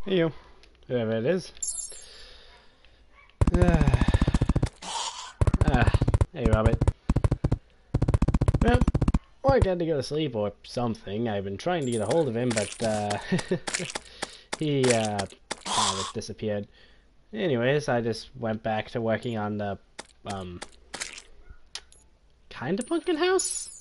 Hey you, whoever it is. Hey Robert. Well, Mark had to go to sleep or something. I've been trying to get a hold of him, but he kind of just disappeared. Anyways, I just went back to working on the kind of pumpkin house?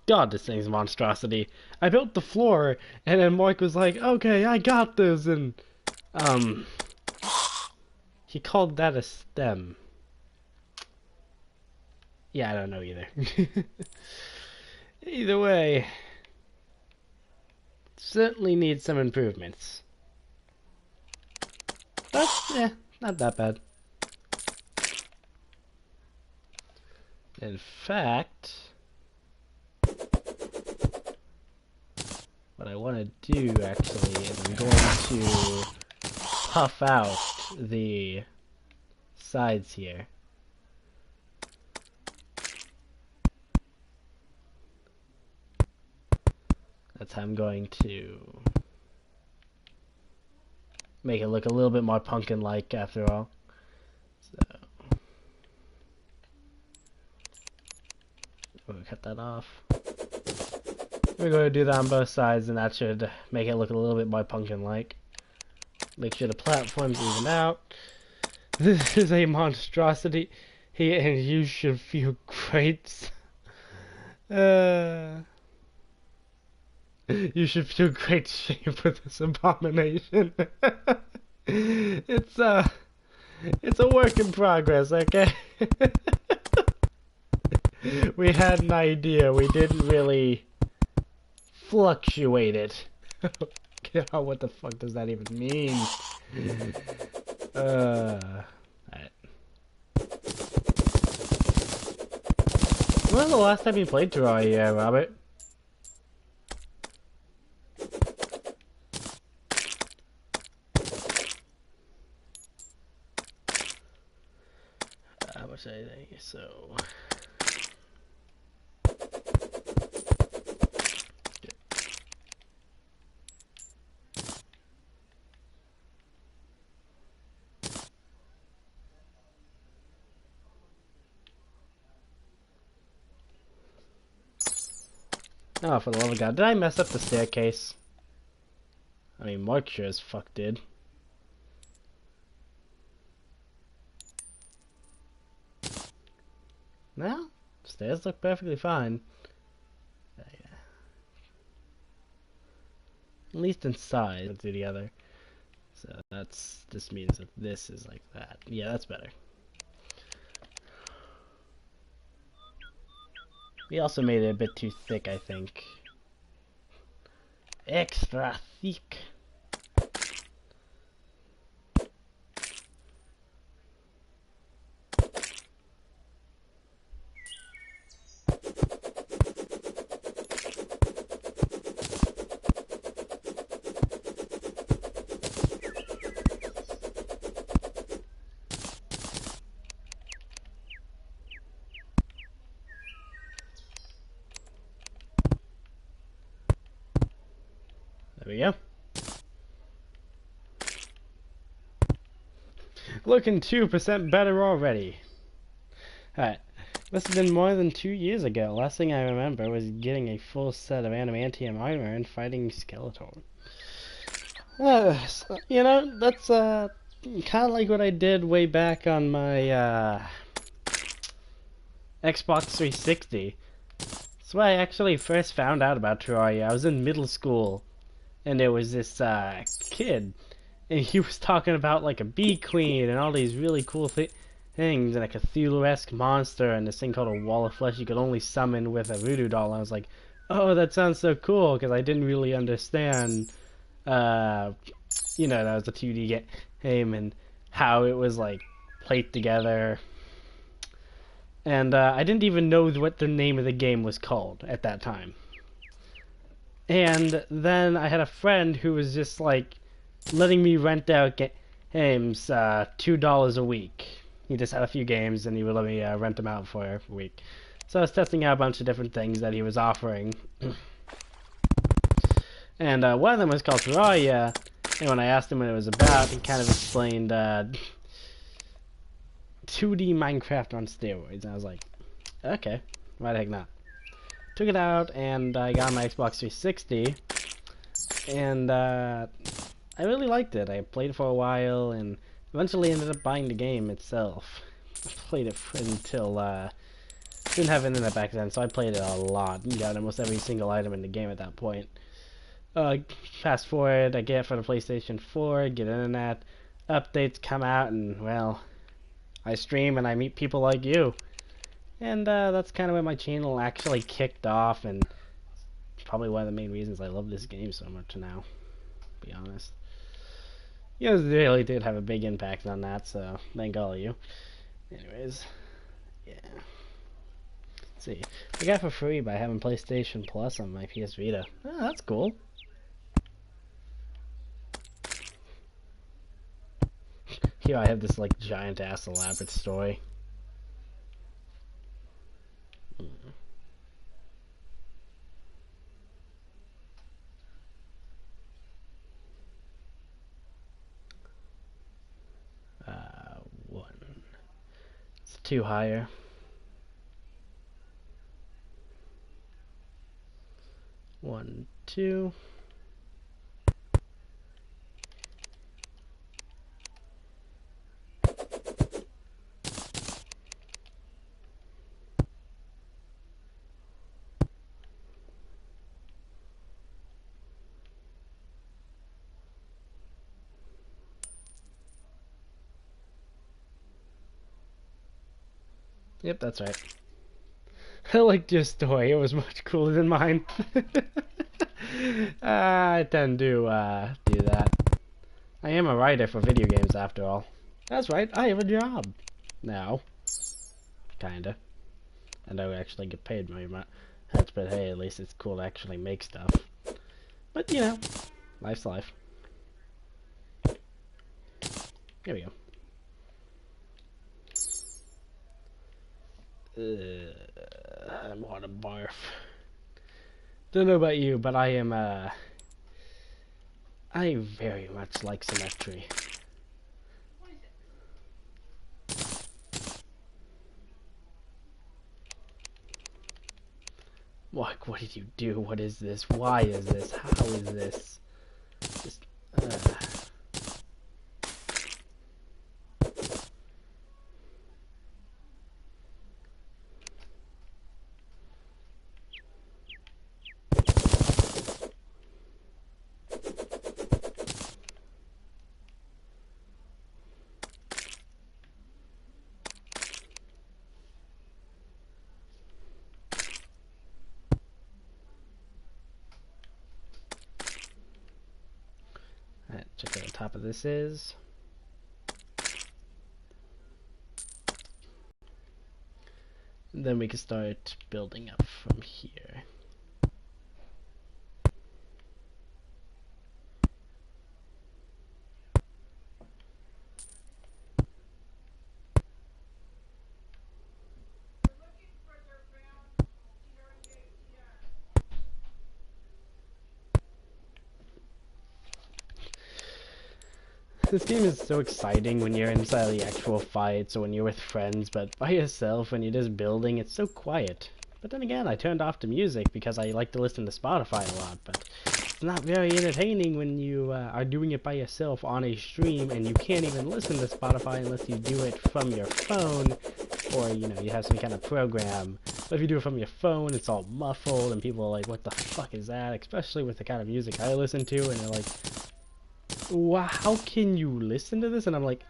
God, this thing's a monstrosity. I built the floor, and then Mark was like, okay, I got this, and, he called that a stem. Yeah, I don't know either. Either way, certainly needs some improvements. But, yeah, not that bad. In fact, what I want to do, actually, is I'm going to puff out the sides here. That's how I'm going to make it look a little bit more pumpkin-like, after all. So, we'll cut that off. We're going to do that on both sides, and that should make it look a little bit more pumpkin-like. Make sure the platforms even out. This is a monstrosity, and you should feel great. You should feel great shame for this abomination. It's a work in progress, okay? We had an idea, we didn't really fluctuate it. Oh, what the fuck does that even mean? Alright. When was the last time you played Terraria, Robert? How much I think so. Oh, for the love of God. Did I mess up the staircase? I mean, Mark sure as fuck did. No, stairs look perfectly fine. Yeah. At least inside. Let's do the other. So this means that this is like that. Yeah, that's better. We also made it a bit too thick, I think. Extra thick. There we go. Looking 2% better already. Alright. Must have been more than 2 years ago. Last thing I remember was getting a full set of adamantium armor and fighting Skeletor. So, you know, that's kind of like what I did way back on my Xbox 360. That's why I actually first found out about Terraria. I was in middle school. And there was this kid, and he was talking about like a bee queen and all these really cool things, and a Cthulhu-esque monster, and this thing called a wall of flesh you could only summon with a voodoo doll. And I was like, oh, that sounds so cool, because I didn't really understand, you know, that was a 2D game, and how it was like played together. And I didn't even know what the name of the game was called at that time. And then I had a friend who was just like letting me rent out games $2 a week. He just had a few games and he would let me rent them out for a week. So I was testing out a bunch of different things that he was offering. And one of them was called Terraria, And when I asked him what it was about, he kind of explained 2D Minecraft on steroids. And I was like, okay, why the heck not? Took it out, and I got my Xbox 360, and I really liked it. I played it for a while, and eventually ended up buying the game itself. I played it until, didn't have internet back then, so I played it a lot. You got almost every single item in the game at that point. Fast forward, I get it for the PlayStation 4, get internet, updates come out, and, well, I stream and I meet people like you. And that's kind of where my channel actually kicked off, and probably one of the main reasons I love this game so much now, to be honest. You guys really did have a big impact on that, so thank all of you. Anyways, yeah. Let's see. I got it for free by having PlayStation Plus on my PS Vita. Oh, that's cool. Here I have this like giant ass elaborate story. One. It's 2 higher. 1, 2. Yep, that's right. I liked your story. It was much cooler than mine. I tend to do that. I am a writer for video games, after all. That's right, I have a job now. Kinda. I don't actually get paid very much, but hey, at least it's cool to actually make stuff. But, you know, life's life. Here we go. I want to barf. Don't know about you, but I am, I very much like symmetry. What did you do? What is this? Why is this? How is this? Just, check what the top of this is. And then we can start building up from here. This game is so exciting when you're inside the actual fights or when you're with friends, but by yourself when you're just building, it's so quiet. But then again, I turned off the music because I like to listen to Spotify a lot, but it's not very entertaining when you are doing it by yourself on a stream and you can't even listen to Spotify unless you do it from your phone or, you know, you have some kind of program. But if you do it from your phone, it's all muffled and people are like, what the fuck is that? Especially with the kind of music I listen to, and they're like, wow, how can you listen to this? And I'm like,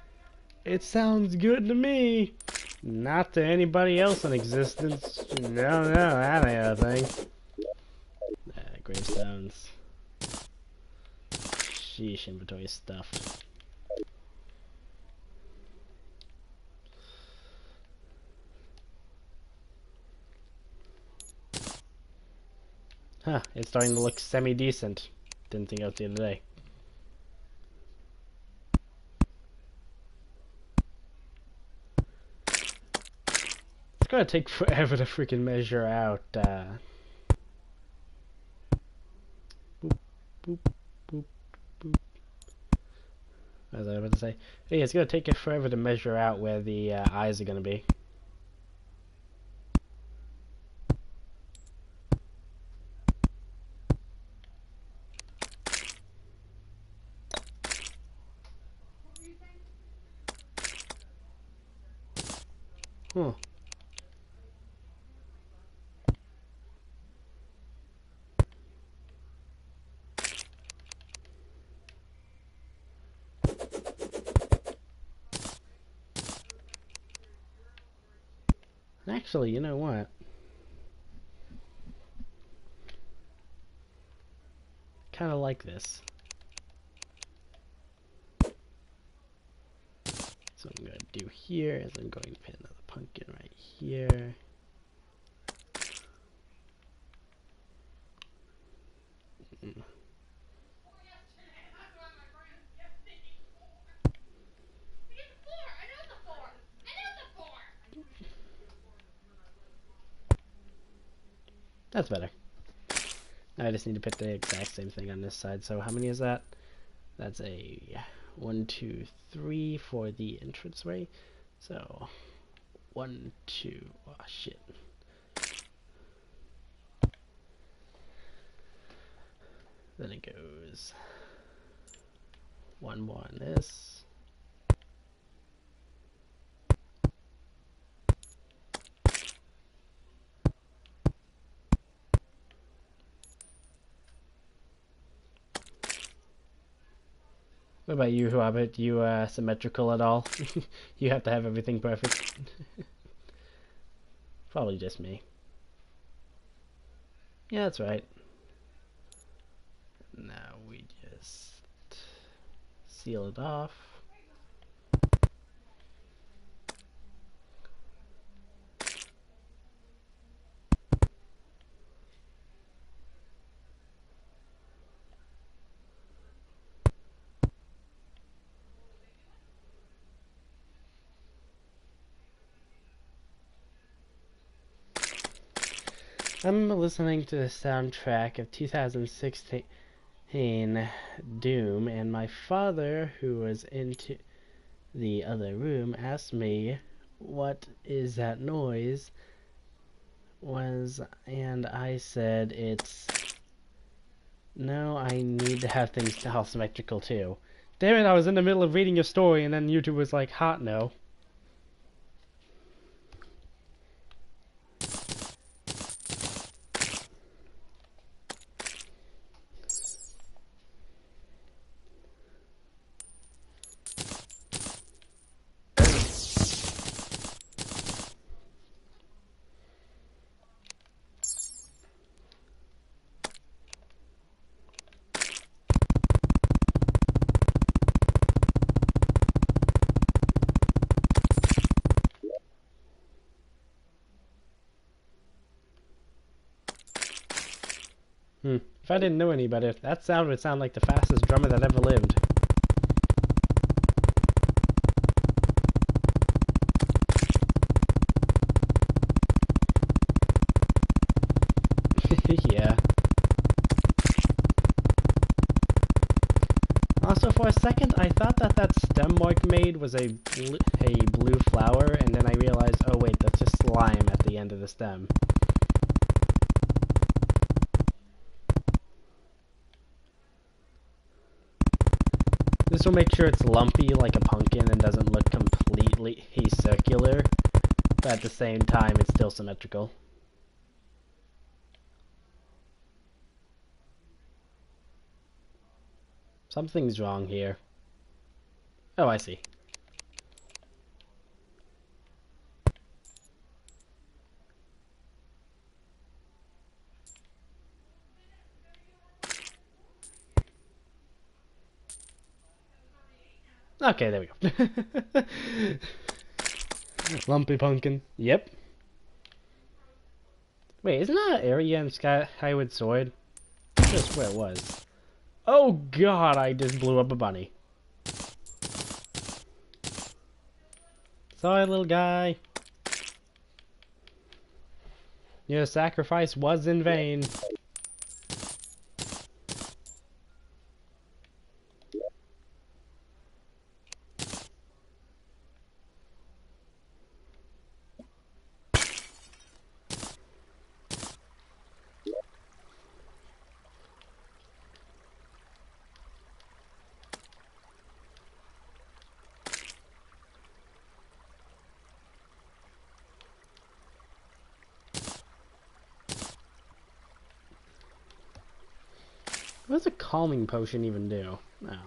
it sounds good to me. Not to anybody else in existence. No, that ain't a thing. Gravestones. Sheesh, inventory stuff. Huh, it's starting to look semi-decent. Didn't think I was the other day. It's gonna take forever to freaking measure out, boop, boop, boop, boop. as I was about to say. Hey, it's gonna take it forever to measure out where the eyes are gonna be. Huh. Actually, you know what? Kind of like this. So I'm going to do here is I'm going to put another pumpkin right here. That's better. Now I just need to put the exact same thing on this side. So how many is that? That's a 1, 2, 3 for the entranceway. So 1, 2. Oh shit. Then it goes 1 more on this. What about you, Hobbit? You symmetrical at all? You have to have everything perfect. Probably just me. Yeah, that's right. Now we just seal it off. I'm listening to the soundtrack of 2016 Doom, and my father, who was into the other room, asked me what is that noise was, and I said it's no, I need to have things all symmetrical too. Damn it, I was in the middle of reading your story and then YouTube was like, hot no. If I didn't know any better, that sound would sound like the fastest drummer that ever lived. Yeah. Also, for a second, I thought that that stem Mark made was a blue flower, and then I realized, oh wait, that's just slime at the end of the stem. This will make sure it's lumpy like a pumpkin and doesn't look completely circular, but at the same time it's still symmetrical. Something's wrong here. Oh, I see. Okay, there we go. Lumpy pumpkin. Yep. Wait, isn't that an area in Skyward Sword? That's where it was. Oh god, I just blew up a bunny. Sorry, little guy. Your sacrifice was in vain. What does a calming potion even do? No.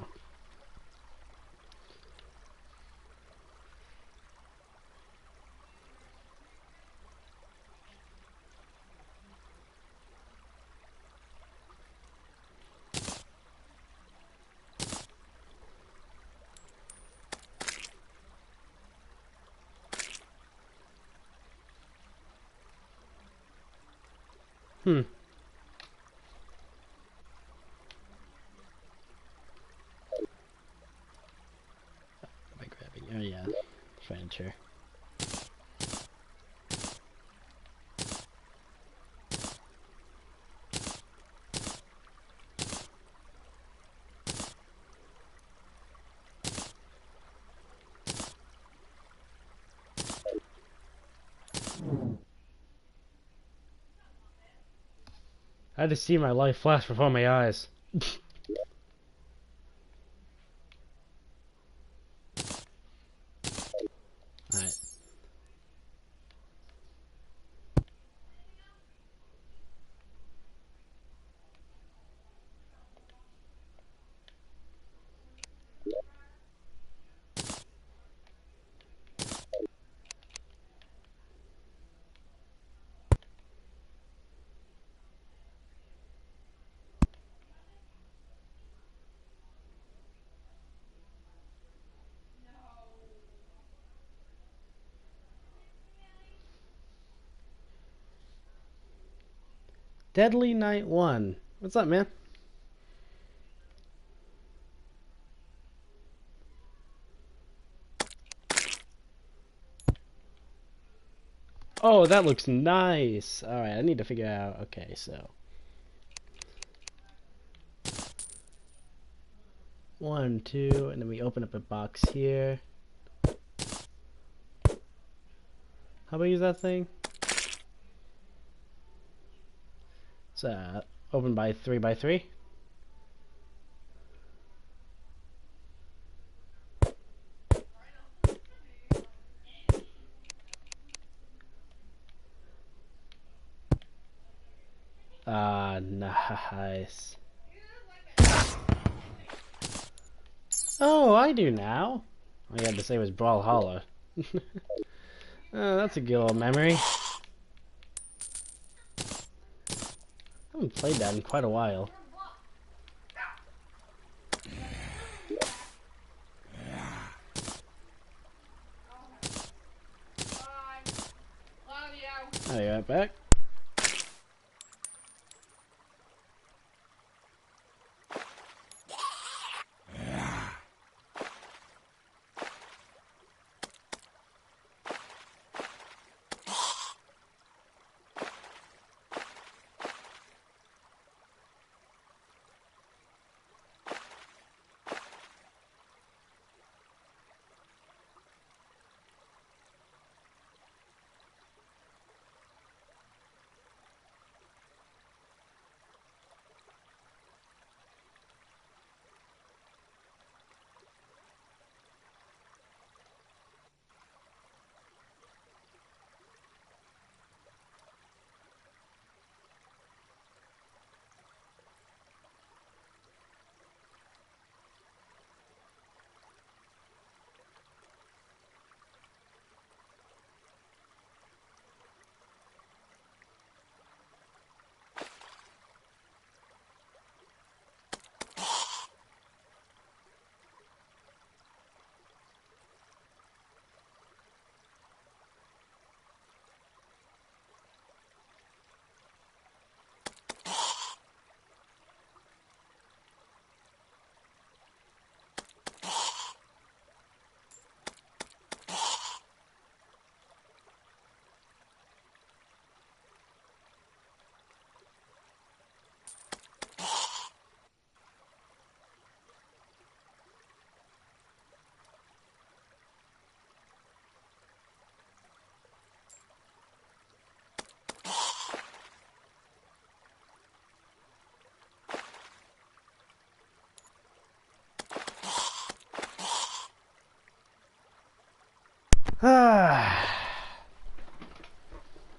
Hmm. By grabbing. Oh yeah. Furniture. I had to see my life flash before my eyes. Alright. Deadly Night 1. What's up, man? Oh, that looks nice. Alright, I need to figure out. Okay, so. 1, 2, and then we open up a box here. How about use that thing? It's open by 3 by 3. Ah, nice. Oh, I do now. All you had to say was Brawlhalla. Oh, that's a good old memory. I haven't played that in quite a while. I'll be right back.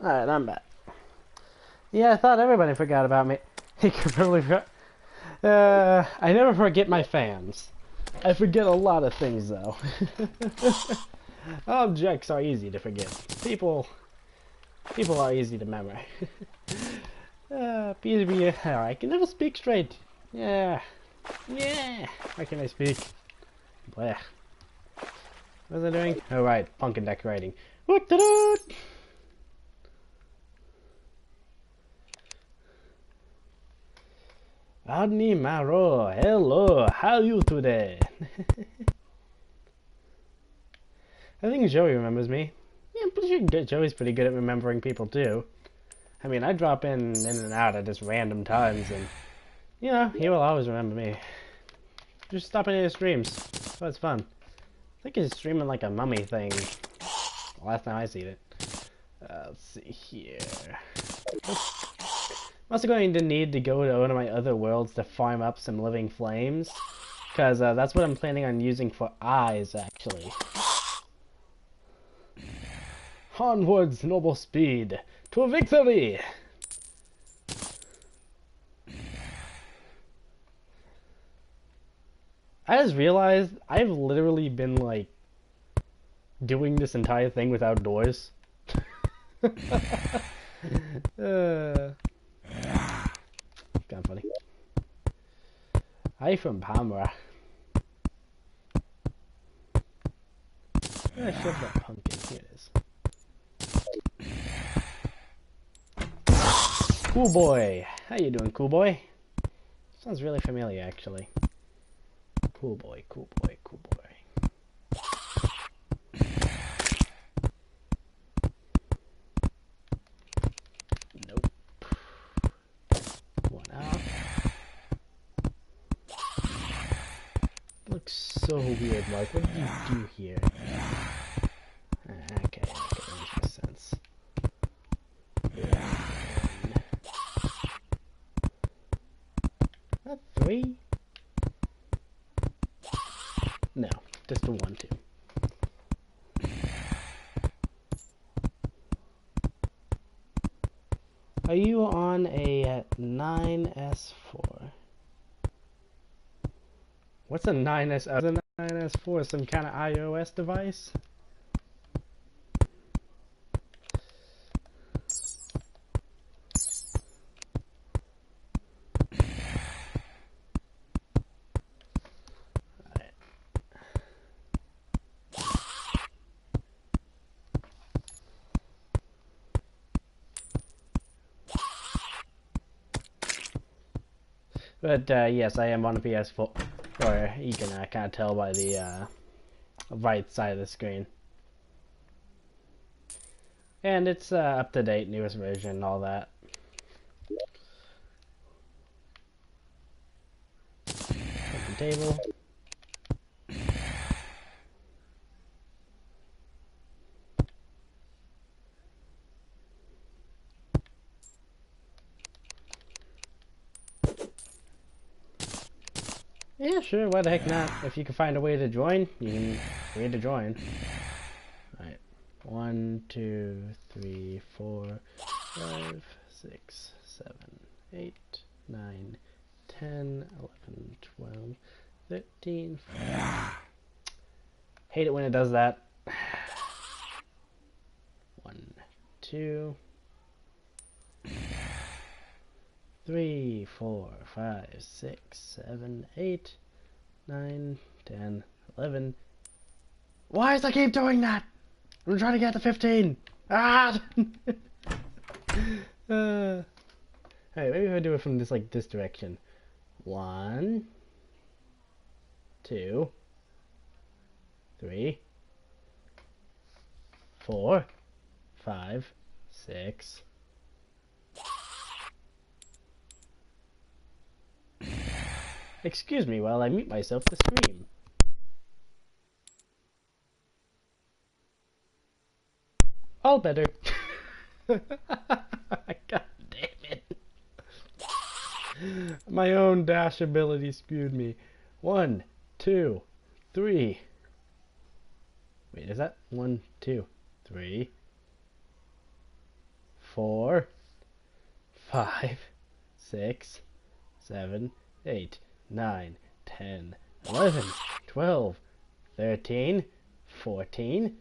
Alright, I'm back. Yeah, I thought everybody forgot about me. He completely forgot. I never forget my fans. I forget a lot of things, though. Objects are easy to forget. People are easy to memorize. I can never speak straight. Yeah. Yeah. How can I speak? Blech. What was I doing? Oh, right. Pumpkin decorating. Adni Maro, hello, how are you today? I think Joey remembers me. Yeah, I'm pretty sure Joey's pretty good at remembering people too. I mean, I drop in and out at just random times, and you know, he will always remember me. Just stopping in his streams. So it's fun. I think he's streaming like a mummy thing. Last time I seen it. Let's see here. I'm also going to need to go to one of my other worlds to farm up some living flames. Because that's what I'm planning on using for eyes, actually. Onwards, noble speed, to victory! I just realized I've literally been, like, doing this entire thing without doors. Kind of funny. Hi from Palmyra. I shoved that pumpkin. Here it is. Cool boy. How you doing, cool boy? Sounds really familiar, actually. Cool boy, cool boy, cool boy. Nope. One out. Looks so weird, Mark. What did you do here? Okay, that makes sense. That 3? No, just a 1, 2. Are you on a 9S4? What's a 9S? A 9S4? Some kind of iOS device? But yes, I am on a PS4, or you can kind of tell by the right side of the screen. And it's up to date, newest version, and all that. Open table. Yeah, sure, why the heck not? If you can find a way to join, you can free to join. Alright. 1, 2, 3, 4, 5, 6, 7, 8, 9, 10, 11, 12, 13, 14. Hate it when it does that. 1, 2, 3, 4, 5, 6, 7, 8, 9, 10, 11. Why does I keep doing that? I'm trying to get to 15. Ah! Alright, maybe if I do it from this, like, this direction. 1, 2, 3, 4, 5, 6. Excuse me while I mute myself to scream. All better. God damn it. My own dash ability screwed me. 1, 2, 3. Wait, is that 1, 2, 3, 4, 5, 6, 7, 8, 9, 10, 11, 12, 13, 14,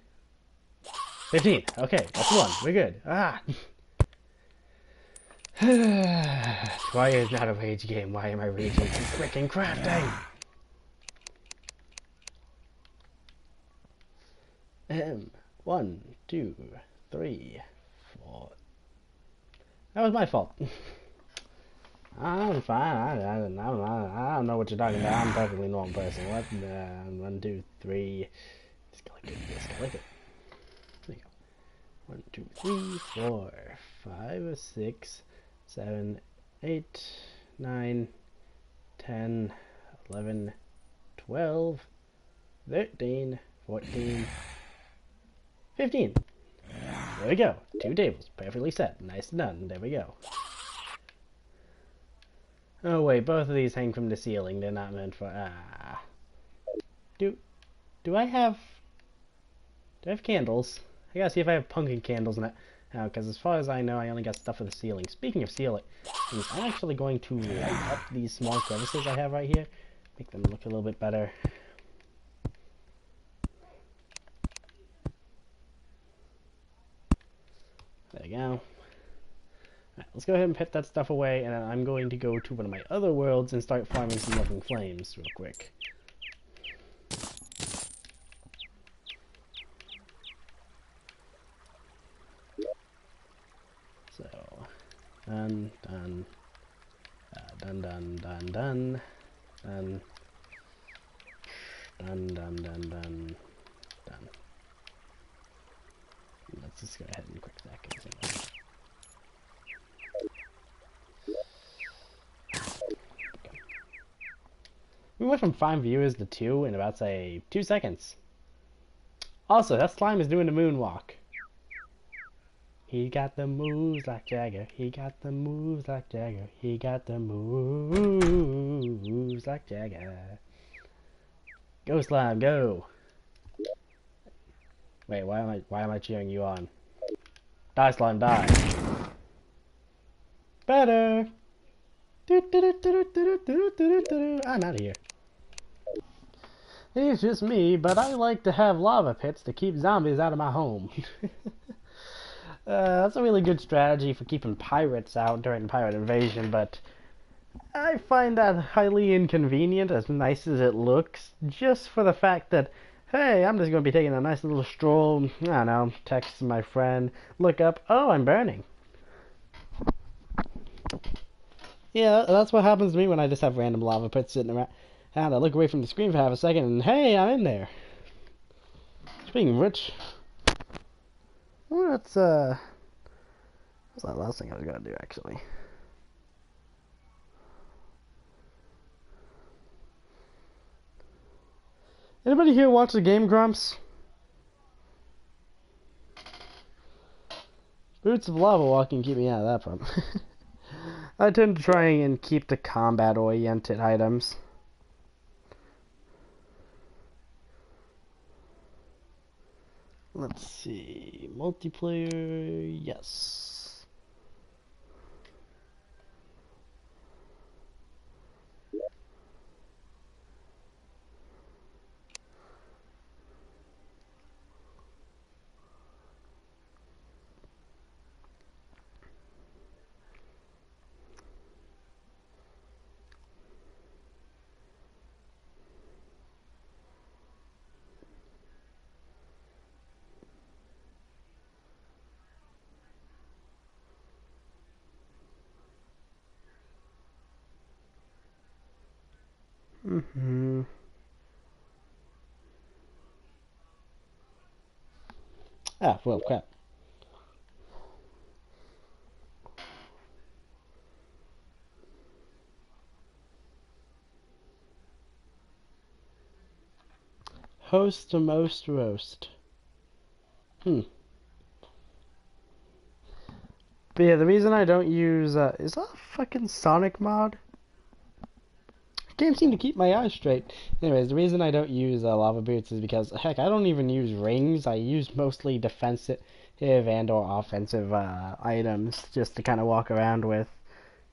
15. Okay, that's one. We're good. Ah! Why is not a rage game? Why am I raging? I'm freaking crafting! 1, 2, 3, 4. That was my fault. I'm fine. I don't know what you're talking about. I'm a perfectly normal person. What? 1, 2, 3. Escalate it. There you go. 1, 2, 3, 4, 5, 6, 7, 8, 9, 10, 11, 12, 13, 14, 15. There we go. 2 tables. Perfectly set. Nice and done. There we go. Oh wait, both of these hang from the ceiling. They're not meant for... Do I have candles? I gotta see if I have pumpkin candles in it. Because as far as I know, I only got stuff for the ceiling. Speaking of ceiling, I'm actually going to light up these small crevices I have right here. Make them look a little bit better. There you go. Alright, let's go ahead and put that stuff away, and then I'm going to go to one of my other worlds and start farming some living flames real quick. So, done, done, done, done, done, done, done, done, done, done, done, done. Let's just go ahead and quick that. We went from 5 viewers to 2 in about, say, 2 seconds. Also, that slime is doing the moonwalk. He got the moves like Jagger. He got the moves like Jagger. He got the moves like Jagger. Go slime, go! Wait, why am I cheering you on? Die slime, die! Better! I'm out of here. It's just me, but I like to have lava pits to keep zombies out of my home. That's a really good strategy for keeping pirates out during the pirate invasion, but I find that highly inconvenient, as nice as it looks, just for the fact that, hey, I'm just going to be taking a nice little stroll, I don't know, text my friend, look up, oh, I'm burning. Yeah, that's what happens to me when I just have random lava pits sitting around. And I look away from the screen for half a second, and hey, I'm in there. Speaking of which, well, that's that last thing I was gonna do, actually. Anybody here watch the Game Grumps? Boots of lava walking keep me out of that problem. I tend to try and keep the combat-oriented items. Let's see, multiplayer, yes. Ah, well, crap. Host to most roast. But yeah, the reason I don't use, is that a fucking Sonic mod? Can't seem to keep my eyes straight. Anyways, the reason I don't use lava boots is because, heck, I don't even use rings. I use mostly defensive and or offensive items just to kind of walk around with.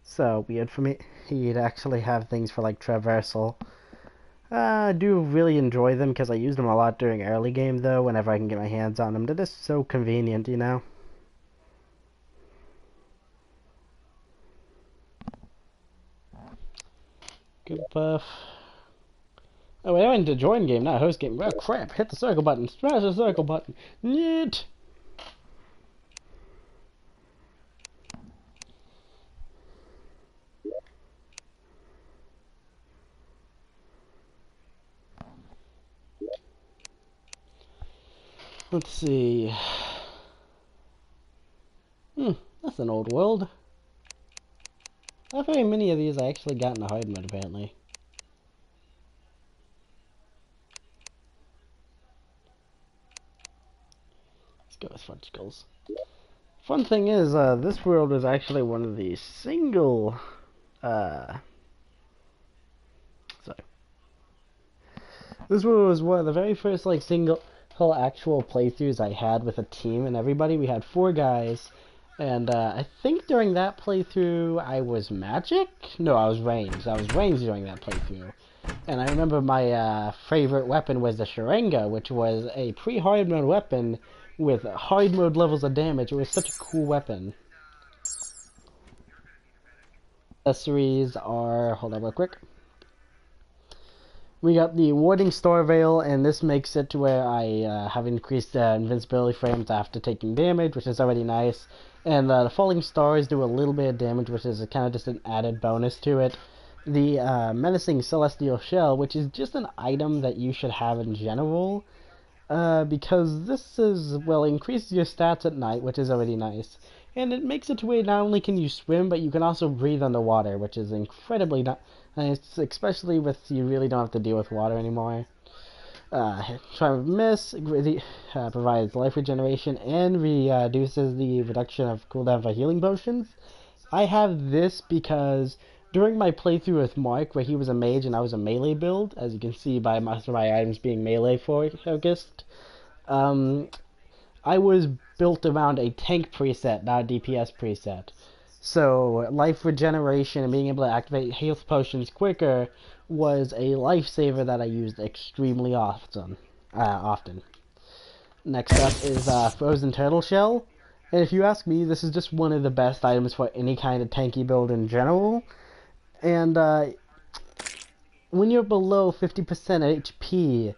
So weird for me. He'd actually have things for like traversal. I do really enjoy them because I use them a lot during early game though, whenever I can get my hands on them. They're just so convenient, you know? Good buff. Oh, wait, I went to join game, not host game. Oh crap, hit the circle button. Smash the circle button. Neat! Let's see. That's an old world. Not very many of these I actually got in the hard mode, apparently. Let's go with fun skulls. Fun thing is, this world is actually one of the single, sorry. This world was one of the very first, like, single actual playthroughs I had with a team and everybody. We had 4 guys, and, I think during that playthrough I was magic? No, I was ranged. I was ranged during that playthrough. And I remember my, favorite weapon was the Sharinga, which was a pre-hard mode weapon with hard mode levels of damage. It was such a cool weapon. Accessories are, hold on real quick. We got the Warding Star Veil, and this makes it to where I have increased invincibility frames after taking damage, which is already nice. And the Falling Stars do a little bit of damage, which is kind of just an added bonus to it. The Menacing Celestial Shell, which is just an item that you should have in general. Because this is, well, increases your stats at night, which is already nice. And it makes it to where not only can you swim, but you can also breathe underwater, which is incredibly nice, especially with you really don't have to deal with water anymore. Charm of Mist provides life regeneration and reduces the reduction of cooldown for healing potions. I have this because during my playthrough with Mark, where he was a mage and I was a melee build, as you can see by most of my items being melee focused, I was built around a tank preset, not a DPS preset. So life regeneration and being able to activate health potions quicker was a lifesaver that I used extremely often. Next up is Frozen Turtle Shell. And if you ask me, this is just one of the best items for any kind of tanky build in general. And when you're below 50% HP,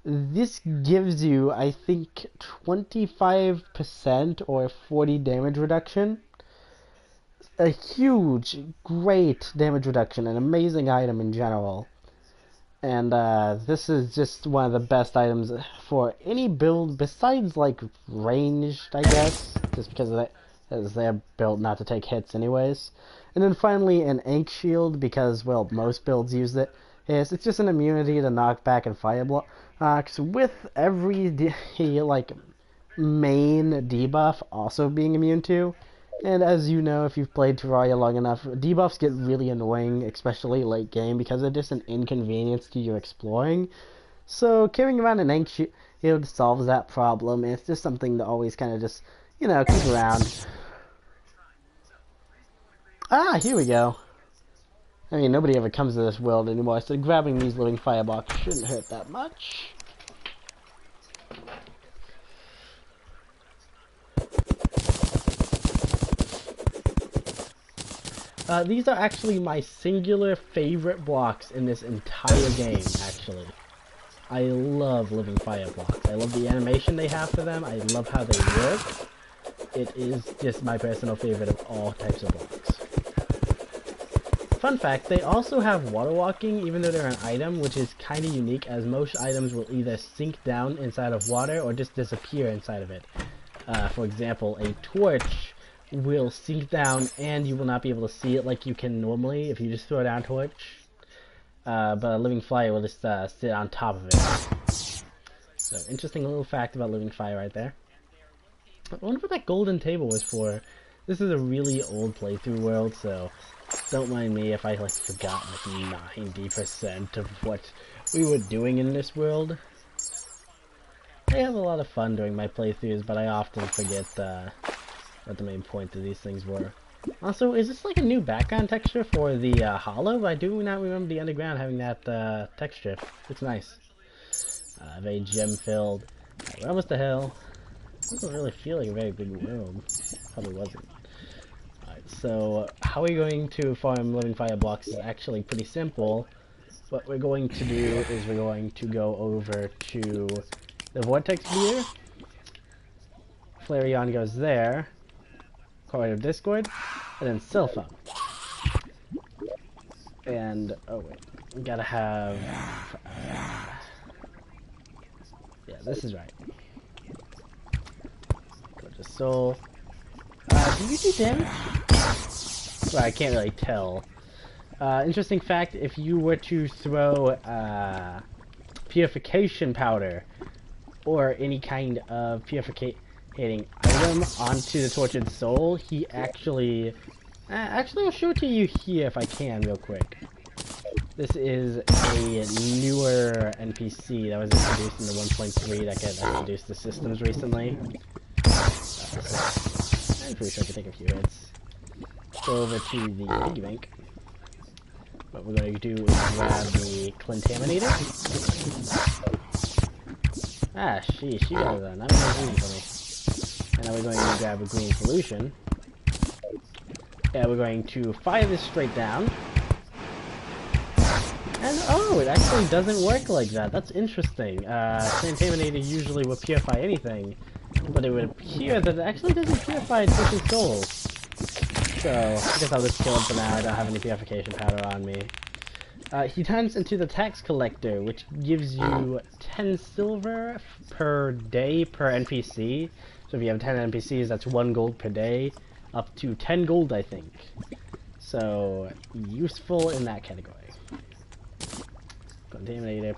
this gives you, I think, 25% or 40 damage reduction. A huge, great damage reduction, an amazing item in general. And this is just one of the best items for any build besides, like, ranged, I guess, just because of that, as they're built not to take hits anyways. And then finally, an Ink Shield, because, well, most builds use it. It's just an immunity to knockback and fire block. Cause with every like main debuff also being immune to, and as you know, if you've played Terraria long enough, debuffs get really annoying, especially late game, because they're just an inconvenience to your exploring. So carrying around an Ink Shield solves that problem, and it's just something to always kind of just, you know, keep around. Ah, here we go. I mean, nobody ever comes to this world anymore, so grabbing these living fireblocks shouldn't hurt that much. These are actually my singular favorite blocks in this entire game, actually. I love living fire blocks. I love the animation they have for them. I love how they work. It is just my personal favorite of all types of blocks. Fun fact, they also have water walking, even though they're an item, which is kind of unique, as most items will either sink down inside of water or just disappear inside of it. For example, a torch will sink down and you will not be able to see it like you can normally if you just throw down a torch. But a living fire will just sit on top of it. So, interesting little fact about living fire right there. I wonder what that golden table was for. This is a really old playthrough world, so don't mind me if I like forgot like 90% of what we were doing in this world. I have a lot of fun during my playthroughs, but I often forget what the main point of these things were. Also, is this like a new background texture for the hollow? I do not remember the underground having that texture. It's nice. Very gem-filled. We're almost to hell. Doesn't really feel like a very big world. Probably wasn't. Alright, so how we're going to farm living fire blocks is actually pretty simple. What we're going to do is we're going to go over to the vortex meter. Flareon goes there. Card of Discord. And then Silphone. And, oh wait, we gotta have... yeah, this is right. Go to Soul. Do you do damage? Well, I can't really tell. Interesting fact, if you were to throw purification powder or any kind of purificating item onto the Tortured Soul, he actually... actually, I'll show it to you here if I can real quick. This is a newer NPC that was introduced in the 1.3 that got introduced to systems recently. I'm pretty sure I can take a few hits. Go over to the piggy bank. What we're going to do is grab the Contaminator. Ah, sheesh, you guys are not very easy for me. And now we're going to grab a green solution. And we're going to fire this straight down. And oh, it actually doesn't work like that. That's interesting. Contaminator usually will purify anything, but it would appear that it actually doesn't purify Twitch's souls. So, I guess I'll just kill him for now. I don't have any purification powder on me. He turns into the tax collector, which gives you 10 silver per day per NPC. So if you have 10 NPCs, that's 1 gold per day. Up to 10 gold, I think. So, useful in that category. Contaminator.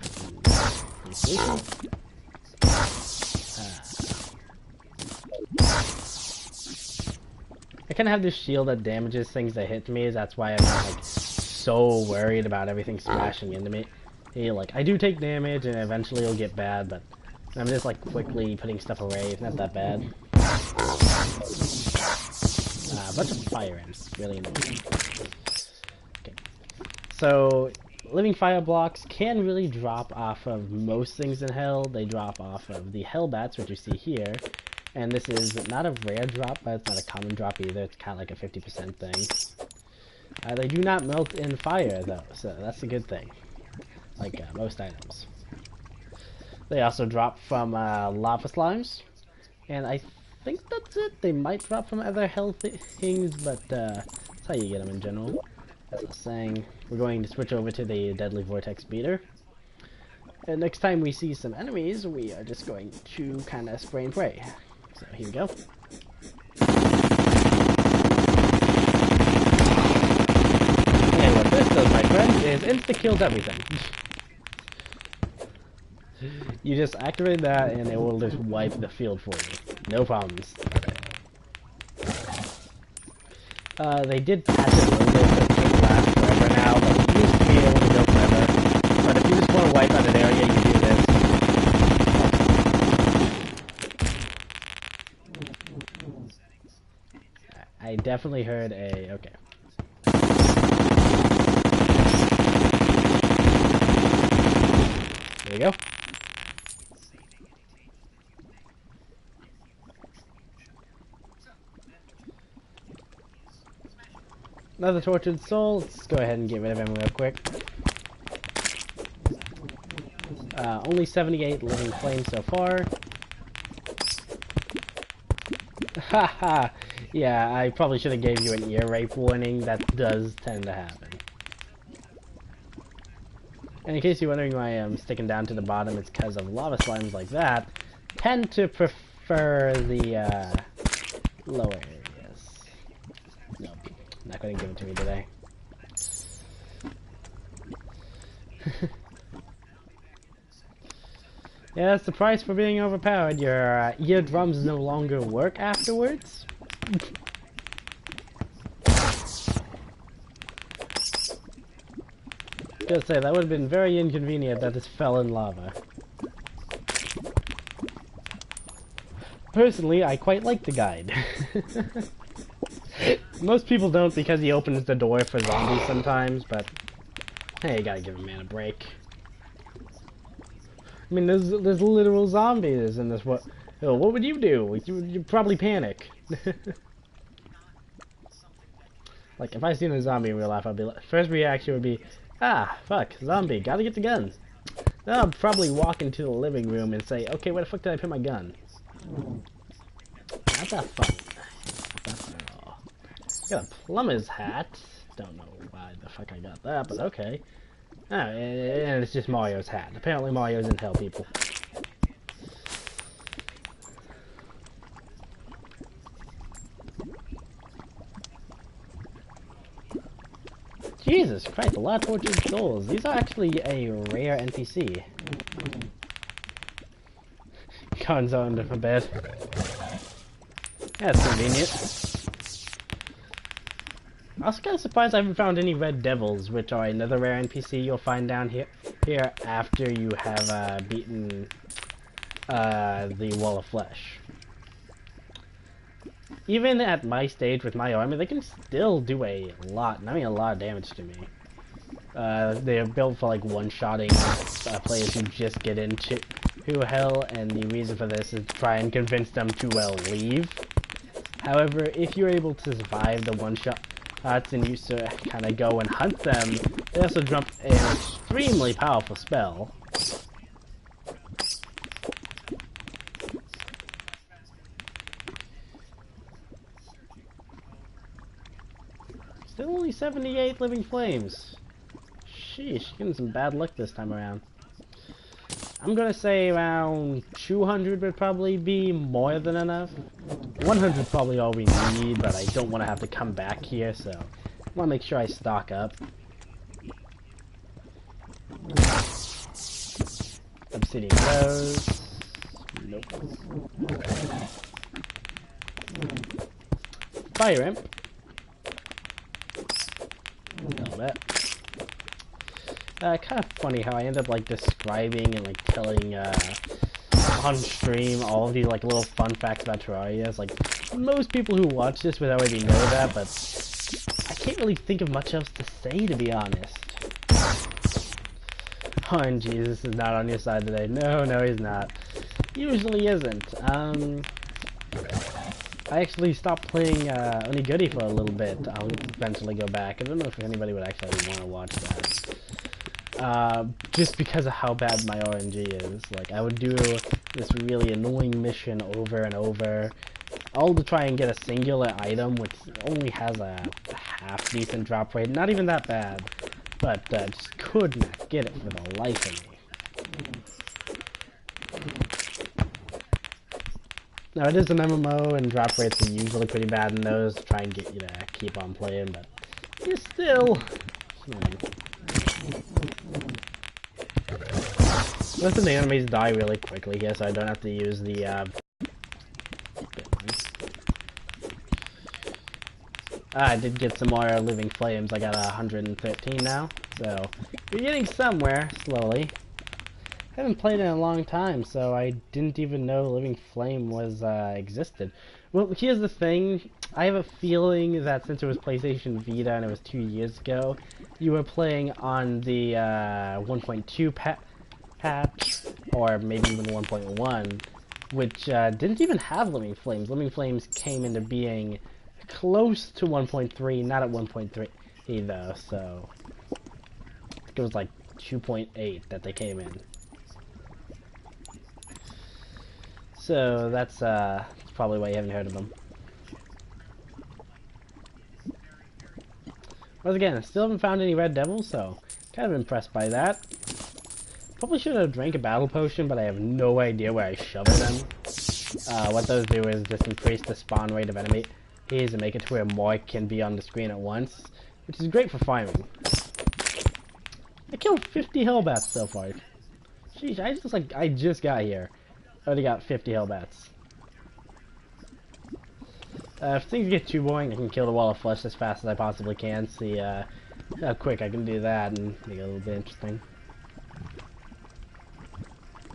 I kind of have this shield that damages things that hit me. That's why I'm not like so worried about everything smashing into me. Hey, like I do take damage, and eventually it'll get bad, but I'm just like quickly putting stuff away. It's not that bad. A bunch of fire ants, really annoying. Okay, so living fire blocks can really drop off of most things in hell. They drop off of the hell bats, which you see here. And this is not a rare drop, but it's not a common drop either. It's kind of like a 50% thing. They do not melt in fire, though, so that's a good thing. Like most items. They also drop from lava slimes. And I think that's it. They might drop from other hell things, but that's how you get them in general. As I was saying, we're going to switch over to the Deadly Vortex Beater. And next time we see some enemies, we are just going to kind of spray and pray. So here we go. And what this does, my friend, is insta-kills everything. You just activate that and it will just wipe the field for you. No problems. They did patch it a little bit so it can't last forever now, but it used to be able to go forever. But if you just want to wipe out an area, you do this. I definitely heard a... okay. There we go. Another tortured soul. Let's go ahead and get rid of him real quick. Only 78 living flames so far. Haha! Yeah, I probably should have gave you an ear rape warning. That does tend to happen. And in case you're wondering why I'm sticking down to the bottom, it's because of lava slimes like that tend to prefer the lower areas. Nope. Not going to give it to me today. Yeah, that's the price for being overpowered. Your eardrums no longer work afterwards. Gotta say, that would have been very inconvenient that this fell in lava. Personally, I quite like the guide. Most people don't because he opens the door for zombies sometimes, but hey, you gotta give a man a break. I mean, there's literal zombies in this. What would you do? You'd probably panic. Like, if I seen a zombie in real life, I'd be like, first reaction would be, ah, fuck, zombie, gotta get the gun. Then I'd probably walk into the living room and say, okay, where the fuck did I put my gun? Not that fun. Not that fun at all. Got a plumber's hat. Don't know why the fuck I got that, but okay. Oh, and it's just Mario's hat. Apparently Mario's in hell, people. Jesus Christ, a lot of tortured souls. These are actually a rare NPC. Guns on under my bed. That's convenient. I was kind of surprised I haven't found any red devils, which are another rare NPC you'll find down here after you have beaten the Wall of Flesh. Even at my stage with my army, they can still do a lot, and I mean a lot of damage to me. They are built for like one-shotting players who just get into hell, and the reason for this is to try and convince them to, well, leave. However, if you're able to survive the one-shot and you kind of go and hunt them, they also drop an extremely powerful spell. Still only 78 living flames. Sheesh, getting some bad luck this time around. I'm gonna say around 200 would probably be more than enough. 100 is probably all we need, but I don't want to have to come back here, so I want to make sure I stock up. Obsidian goes. Nope. Fire imp. That. Kind of funny how I end up like describing and like telling on stream all of these like little fun facts about Terraria. It's like most people who watch this would already know that, but I can't really think of much else to say, to be honest. Oh, and Jesus is not on your side today. No, he's not. Usually isn't. I actually stopped playing Onigiri for a little bit. I'll eventually go back. I don't know if anybody would actually want to watch that. Just because of how bad my RNG is. Like, I would do this really annoying mission over and over, all to try and get a singular item, which only has a half-decent drop rate. Not even that bad, but just could not get it for the life of me. Now, it is an MMO, and drop rates are usually pretty bad in those to try and get you to keep on playing, but you're still... Most of the enemies die really quickly here, so I don't have to use the, I did get some more living flames. I got 113 now, so you're getting somewhere, slowly. I haven't played in a long time, so I didn't even know living flame was, existed. Well, here's the thing. I have a feeling that since it was PlayStation Vita and it was 2 years ago, you were playing on the, 1.2 patch, or maybe even 1.1, which didn't even have living flames. Living flames came into being close to 1.3, not at 1.3 though, so I think it was like 2.8 that they came in. So that's probably why you haven't heard of them. Once again, I still haven't found any red devils, so kind of impressed by that. Probably should have drank a battle potion, but I have no idea where I shovel them. What those do is just increase the spawn rate of enemies and make it to where more can be on the screen at once, which is great for farming. I killed 50 hellbats so far. Sheesh, I just got here. I already got 50 hellbats. If things get too boring, I can kill the Wall of Flesh as fast as I possibly can. See how quick I can do that and make it a little bit interesting.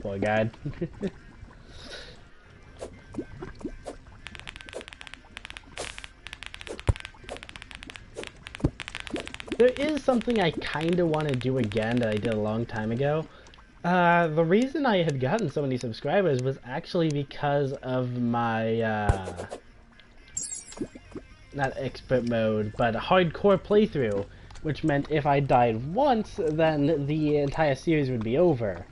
Boy guide. there is something I kind of want to do again that I did a long time ago. The reason I had gotten so many subscribers was actually because of my, not expert mode, but hardcore playthrough, which meant if I died once, then the entire series would be over.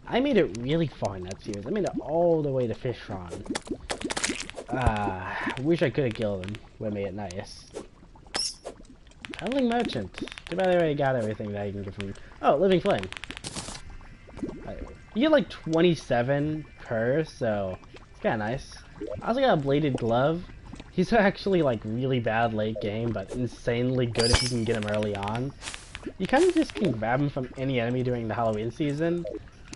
I made it really far in that series. I made it all the way to Fishron. Wish I could have killed him. Would have made it nice. Peddling Merchant. Too bad I already got everything that I can get from... Oh, Living Flame. You get like 27 per, so it's kind of nice. I also got a Bladed Glove. He's actually like really bad late game, but insanely good if you can get him early on. You kind of just can grab him from any enemy during the Halloween season.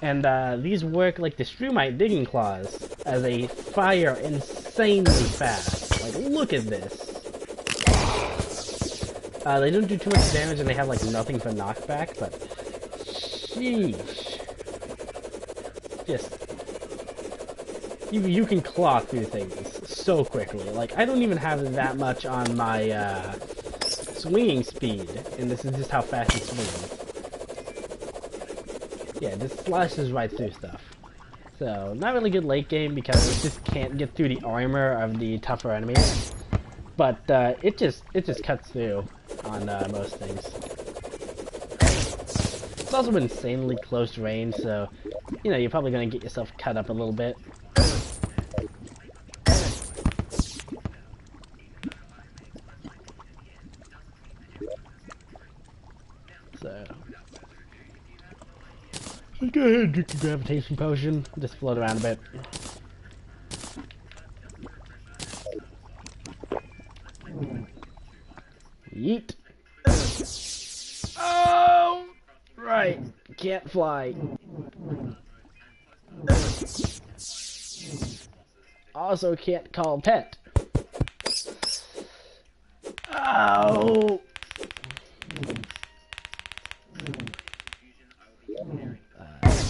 And these work like the Strumite Digging Claws, as they fire insanely fast. Like, look at this. They don't do too much damage and they have like nothing for knockback, but sheesh. Just, you can claw through things so quickly. Like, I don't even have that much on my swinging speed, and this is just how fast he swings. Yeah, this slashes right through stuff. So, not really good late game because it just can't get through the armor of the tougher enemies. But it just cuts through on most things. It's also insanely close range, so you know you're probably gonna get yourself cut up a little bit. So. Let's go ahead and drink the gravitation potion. Just float around a bit. Yeet. Oh! Right. Can't fly. Also can't call pet. Oh!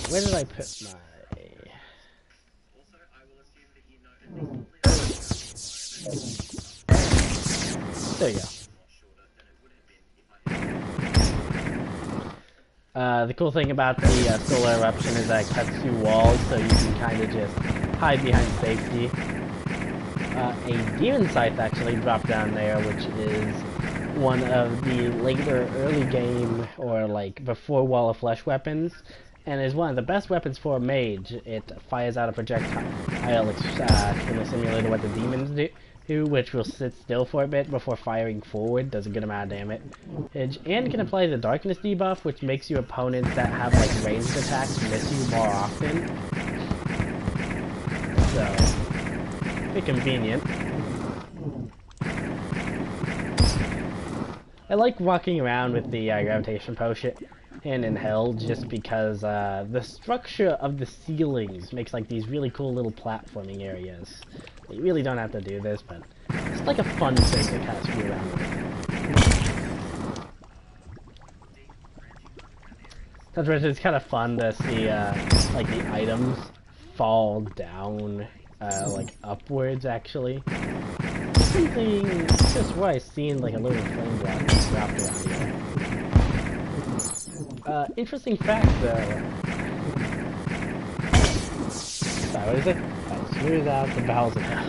Where did I put my... There you go. The cool thing about the solar eruption is that it cuts through walls, so you can kind of just hide behind safety. A demon scythe actually dropped down there, which is one of the later early game, or like before Wall of Flesh weapons, and is one of the best weapons for a mage. It fires out a projectile extremely similar to what the demons do, which will sit still for a bit before firing forward, does a good amount of damage, and can apply the darkness debuff, which makes you opponents that have like ranged attacks miss you more often. So, pretty convenient. I like walking around with the gravitation potion and in hell just because the structure of the ceilings makes like these really cool little platforming areas. You really don't have to do this, but it's like a fun thing to kind of screw around with. Sometimes it's kind of fun to see like the items fall down like upwards actually. Something just where I seen like a little flame block dropped around here. Interesting fact though. Sorry, what is it? Smooth out the bowels of hell.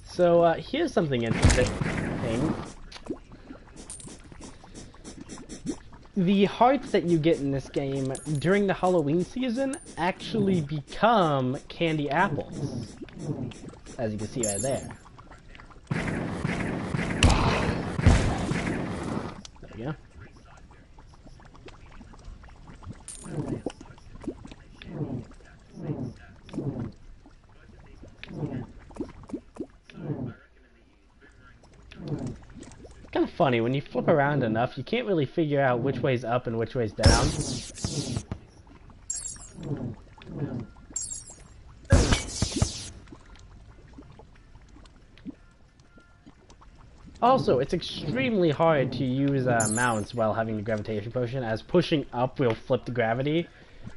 So here's something interesting. The hearts that you get in this game during the Halloween season actually become candy apples, as you can see right there. There you go. It's kind of funny, when you flip around enough, you can't really figure out which way's up and which way's down. Also, it's extremely hard to use mounts while having the gravitation potion, as pushing up will flip the gravity.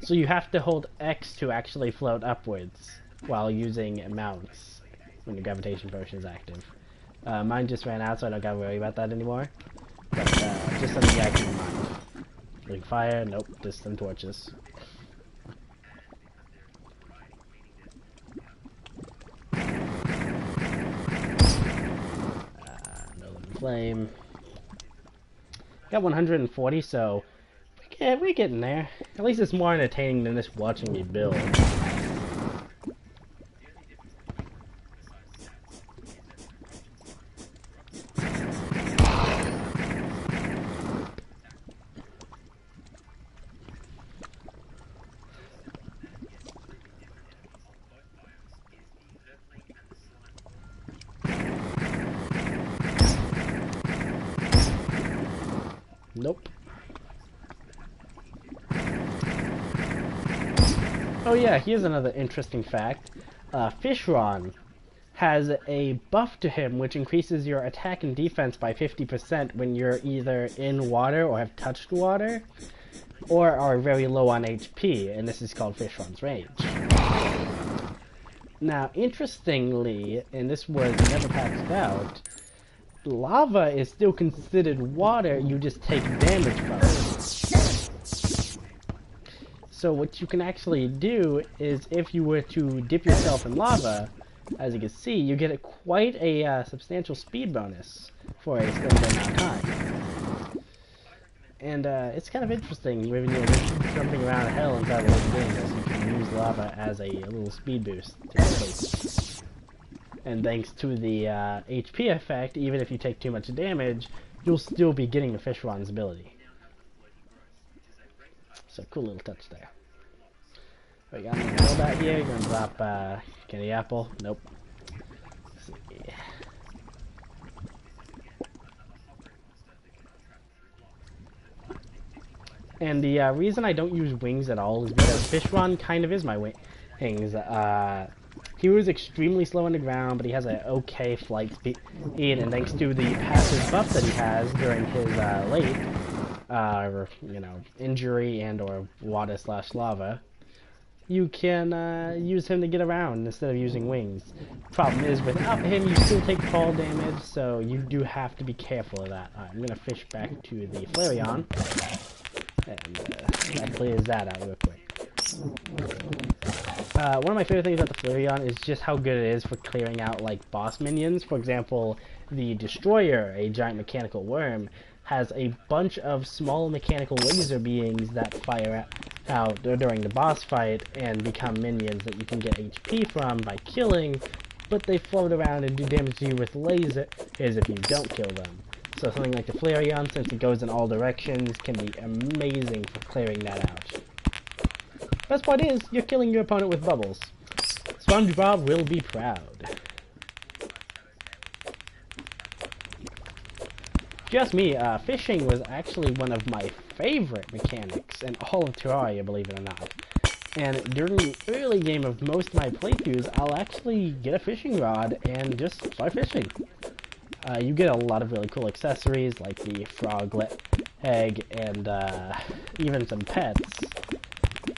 So you have to hold X to actually float upwards while using mounts. when the gravitation potion is active. Mine just ran out, so I don't gotta worry about that anymore. But just something you gotta keep in mind. Like fire, nope, just some torches. No living flame. Got 140, so we're getting there. At least it's more entertaining than just watching me build. Nope. Oh yeah, here's another interesting fact. Fishron has a buff to him which increases your attack and defense by 50% when you're either in water or have touched water, or are very low on HP, and this is called Fishron's Rage. Now, interestingly, and this was never patched out, lava is still considered water, you just take damage from it. So what you can actually do is, if you were to dip yourself in lava, as you can see, you get quite a substantial speed bonus for a certain amount of time. And it's kind of interesting when you're just jumping around hell inside of the game, as you can use lava as a little speed boost to complete. And thanks to the HP effect, even if you take too much damage, you'll still be getting the Fishron's ability. So cool little touch there. We got a build out here. Gonna drop candy apple. Nope. Let's see. And the reason I don't use wings at all is because Fishron kind of is my wings. He was extremely slow on the ground, but he has an okay flight speed, and thanks to the passive buff that he has during his injury and or water/lava, you can use him to get around instead of using wings. Problem is, without him, you still take fall damage, so you do have to be careful of that. Alright, I'm gonna fish back to the Flareon, and that clears that out real quick. One of my favorite things about the Flareon is just how good it is for clearing out like boss minions. For example, the Destroyer, a giant mechanical worm, has a bunch of small mechanical laser beings that fire out during the boss fight and become minions that you can get HP from by killing, but they float around and do damage to you with lasers if you don't kill them. So something like the Flareon, since it goes in all directions, can be amazing for clearing that out. Best part is, you're killing your opponent with bubbles. SpongeBob will be proud. Just me, fishing was actually one of my favorite mechanics in all of Terraria, believe it or not. And during the early game of most of my playthroughs, I'll actually get a fishing rod and just start fishing. You get a lot of really cool accessories, like the frog egg and even some pets.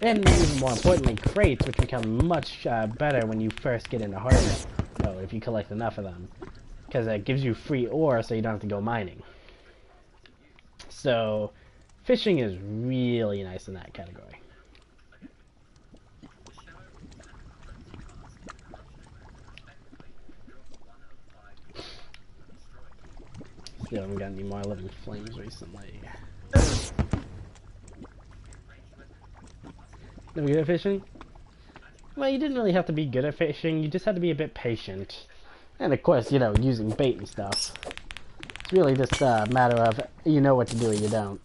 And even more importantly, crates, which become much better when you first get into hard mode, if you collect enough of them. Because it gives you free ore, so you don't have to go mining. So, fishing is really nice in that category. Still haven't got any more living flames recently. Never good at fishing? Well, you didn't really have to be good at fishing, you just had to be a bit patient. And of course, you know, using bait and stuff. It's really just a matter of, you know what to do or you don't.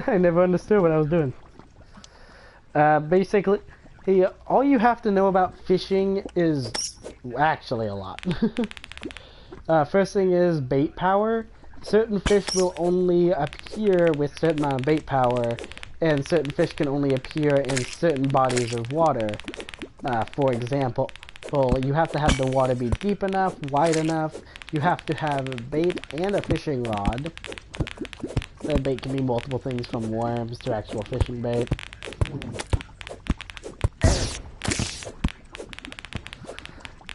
I never understood what I was doing. Basically, all you have to know about fishing is actually a lot. First thing is bait power. Certain fish will only appear with certain amount of bait power, and certain fish can only appear in certain bodies of water. For example, you have to have the water be deep enough, wide enough, you have to have bait and a fishing rod. That bait can be multiple things from worms to actual fishing bait.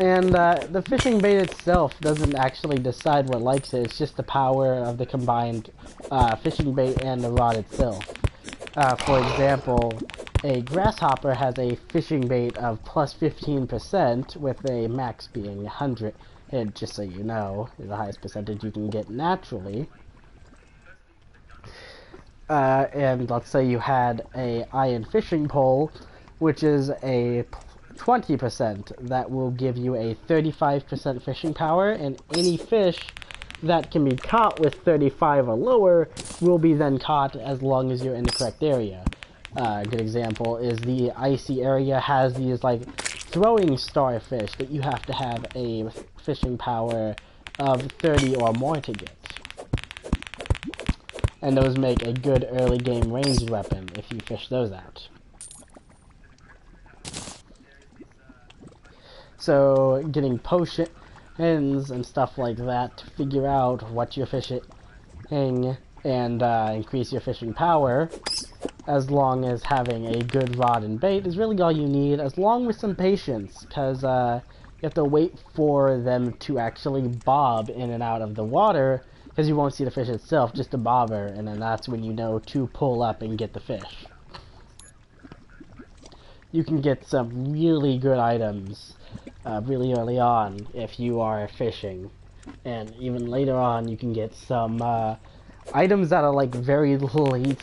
And the fishing bait itself doesn't actually decide what likes it. It's just the power of the combined fishing bait and the rod itself. For example, a grasshopper has a fishing bait of plus 15% with a max being 100. And just so you know, is the highest percentage you can get naturally. And let's say you had a iron fishing pole, which is a 20%. That will give you a 35% fishing power, and any fish that can be caught with 35 or lower will be then caught as long as you're in the correct area. A good example is the icy area has these like throwing starfish that you have to have a fishing power of 30 or more to get. And those make a good early game ranged weapon if you fish those out. So getting potions and stuff like that to figure out what you're fishing and increase your fishing power, as long as having a good rod and bait is really all you need, as long with some patience, because you have to wait for them to actually bob in and out of the water, because you won't see the fish itself, just a bobber, and then that's when you know to pull up and get the fish. You can get some really good items really early on if you are fishing, and even later on you can get some items that are like very late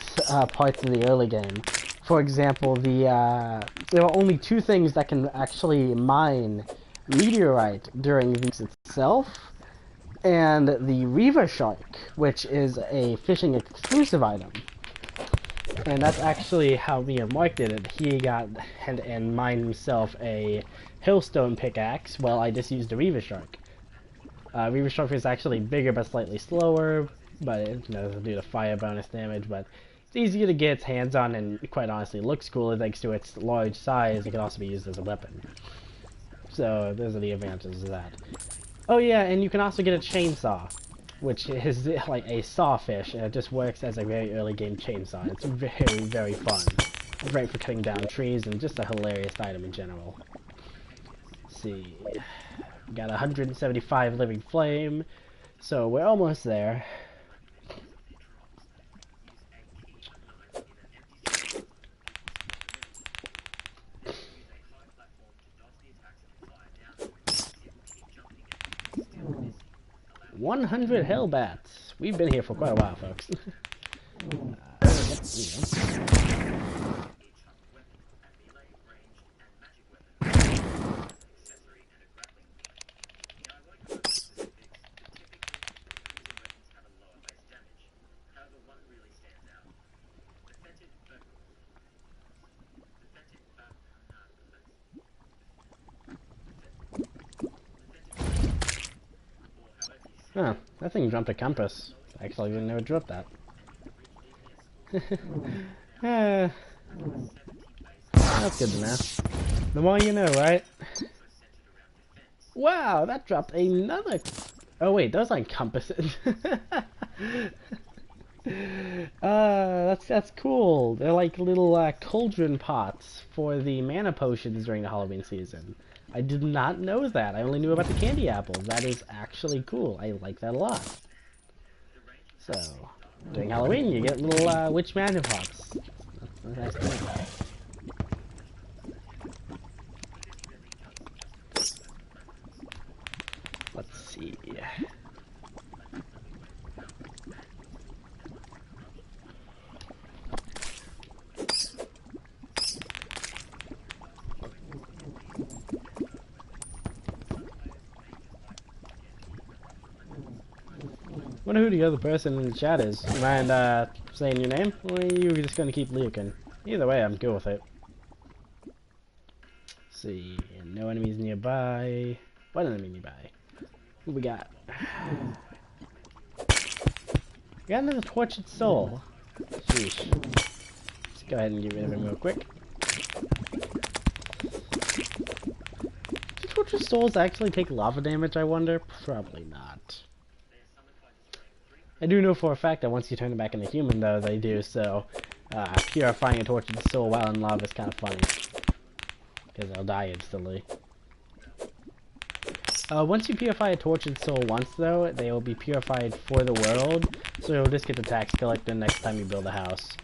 parts of the early game. For example, there are only two things that can actually mine meteorite during the week itself, and the Reaver Shark, which is a fishing exclusive item. And that's actually how me and Mark did it. He got and mined himself a Hillstone pickaxe, while I just used the Reaver Shark. Reaver Shark is actually bigger but slightly slower, but it doesn't do the fire bonus damage, but it's easier to get its hands on and quite honestly looks cooler thanks to its large size. It can also be used as a weapon. So those are the advantages of that. Oh yeah, and you can also get a chainsaw, which is like a sawfish, and it just works as a very early game chainsaw. It's very, very fun. It's great for cutting down trees and just a hilarious item in general. Let's see. We got 175 living flame, so we're almost there. $100 hellbats. We've been here for quite a while, folks. Oh, that thing jumped a compass. Actually, I didn't know it dropped that. That's good to know. The more you know, right? Wow, that dropped another... Oh wait, those aren't compasses. That's cool. They're like little cauldron pots for the mana potions during the Halloween season. I did not know that. I only knew about the candy apples. That is actually cool. I like that a lot. So, during Halloween, you get little witch mana pots. That's nice. Let's see. Wonder who the other person in the chat is. You mind saying your name? Or are you just gonna keep looking? Either way, I'm good with it. Let's see, no enemies nearby. One enemy nearby. Who we got? We got another tortured soul. Sheesh. Let's go ahead and get rid of him real quick. Do tortured souls actually take lava damage, I wonder? Probably not. I do know for a fact that once you turn it back into human, though, they do, so purifying a tortured soul while in lava is kind of funny. Because they'll die instantly. Once you purify a tortured soul once, though, they will be purified for the world, so you'll just get the tax collector next time you build a house.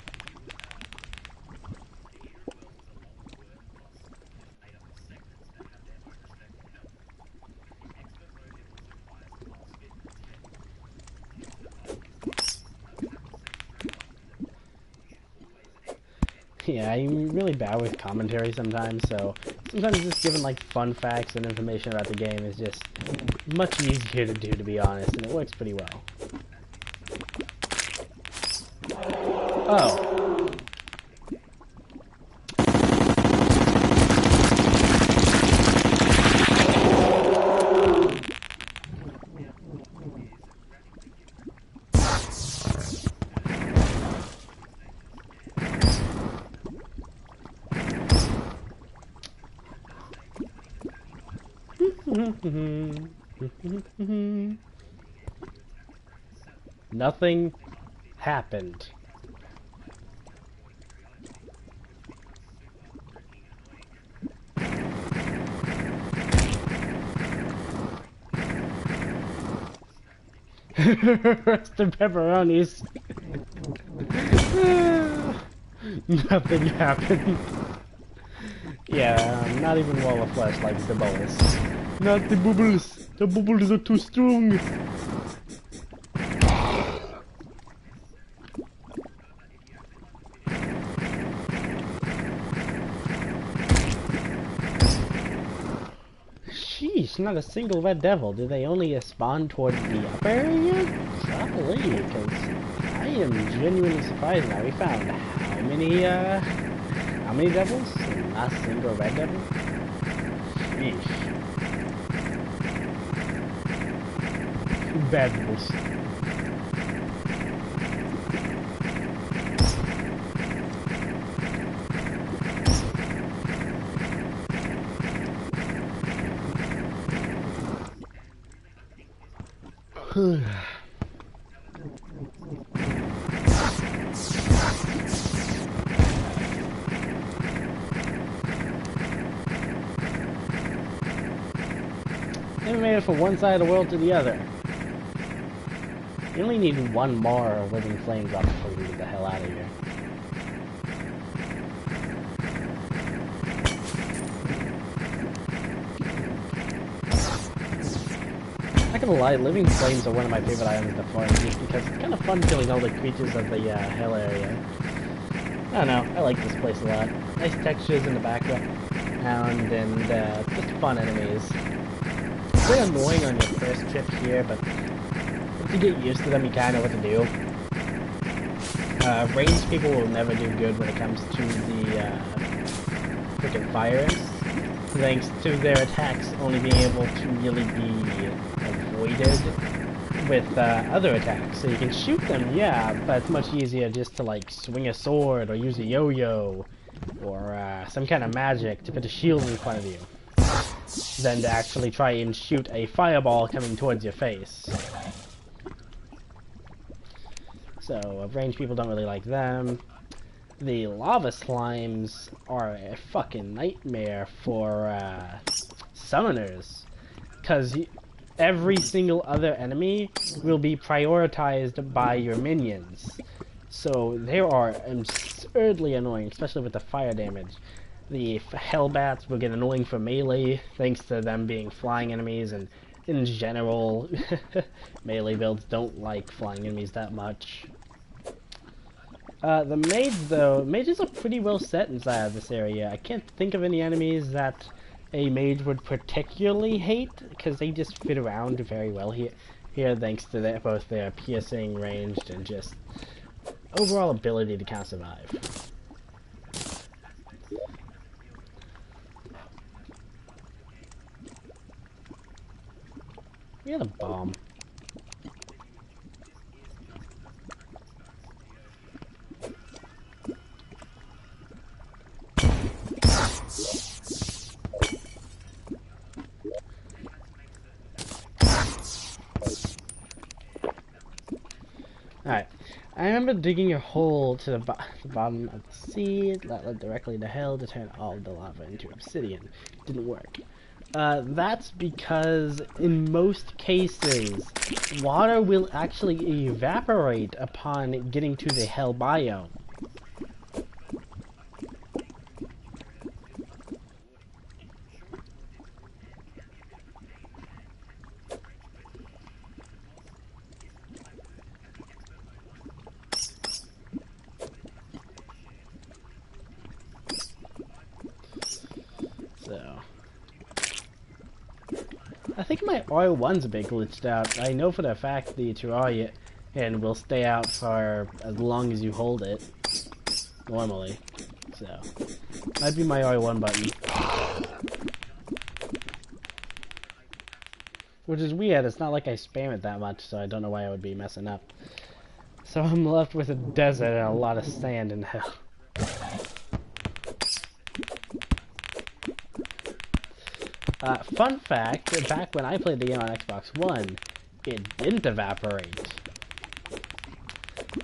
Yeah, I'm really bad with commentary sometimes, so sometimes just giving like fun facts and information about the game is just much easier to do, to be honest, and it works pretty well. Oh. Nothing happened. Rest in pepperonis. Nothing happened. Yeah, not even wall of flesh like the bubbles. Not the bubbles. The bubbles are too strong. Sheesh, not a single red devil. Do they only spawn towards the upper area? Probably, because I am genuinely surprised now. We found how many devils? Not a single red devil? Sheesh. Bad devils. Never made it from one side of the world to the other. You only need one more living flame drop before you get the hell out of here. Not gonna lie, living flames are one of my favorite items to farm just because it's kind of fun killing all the creatures of the hell area. I don't know, I like this place a lot. Nice textures in the background and just fun enemies. It's a bit annoying on your first trip here, but once you get used to them, you kind of know what to do. Ranged people will never do good when it comes to the freaking fire imps, thanks to their attacks only being able to really be avoided with other attacks. So you can shoot them, yeah, but it's much easier just to like swing a sword or use a yo-yo or some kind of magic to put a shield in front of you than to actually try and shoot a fireball coming towards your face. So ranged people don't really like them. The lava slimes are a fucking nightmare for summoners, because every single other enemy will be prioritized by your minions. So they are absurdly annoying, especially with the fire damage. The hellbats will get annoying for melee, thanks to them being flying enemies, and in general, melee builds don't like flying enemies that much. The mage, though, mages are pretty well set inside of this area. I can't think of any enemies that a mage would particularly hate, because they just fit around very well here thanks to both their piercing, ranged, and just overall ability to kind of survive. We had a bomb. Alright, I remember digging a hole to the bottom of the sea that led directly to hell to turn all of the lava into obsidian. It didn't work. That's because in most cases, water will actually evaporate upon getting to the hell biome. So, I think my oil one's a bit glitched out. I know for the fact the terraria and will stay out for as long as you hold it normally. So, might be my oil one button, which is weird. It's not like I spam it that much, so I don't know why I would be messing up. So I'm left with a desert and a lot of sand in hell. Fun fact, back when I played the game on Xbox One, it didn't evaporate.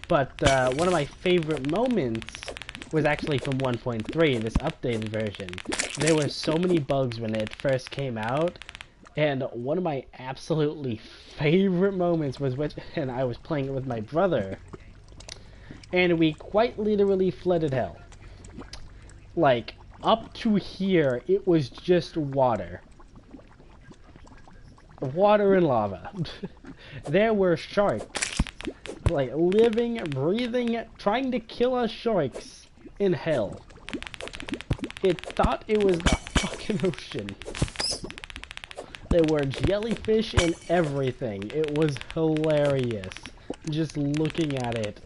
But one of my favorite moments was actually from 1.3, this updated version. There were so many bugs when it first came out, and one of my absolutely favorite moments was when I was playing it with my brother, and we quite literally flooded hell. Like, up to here, it was just water. Water and lava. There were sharks. Like, living, breathing, trying to kill us sharks in hell. It thought it was the fucking ocean. There were jellyfish and everything. It was hilarious. Just looking at it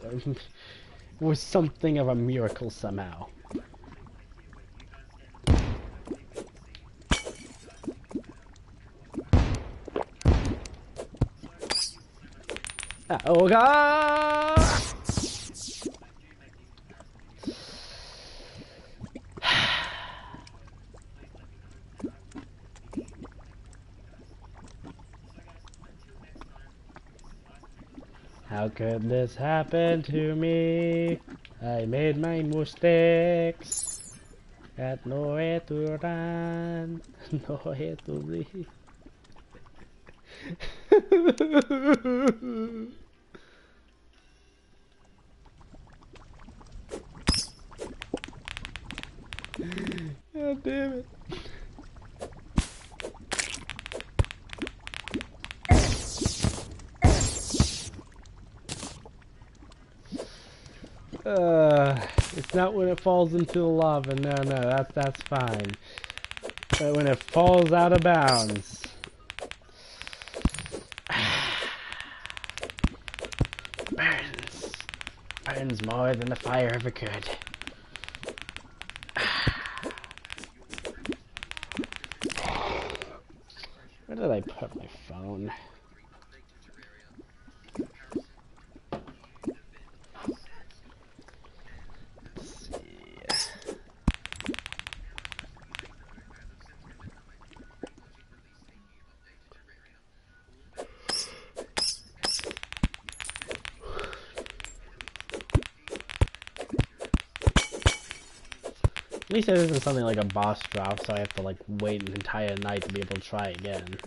was something of a miracle somehow. Oh god! How could this happen to me? I made my mistakes. Got nowhere to run, nowhere to leave. God damn it. It's not when it falls into the lava. No, that's fine. But when it falls out of bounds. Burns more than the fire ever could. Where did I put my phone? Let's see. At least it isn't something like a boss drop, so I have to like wait an entire night to be able to try again.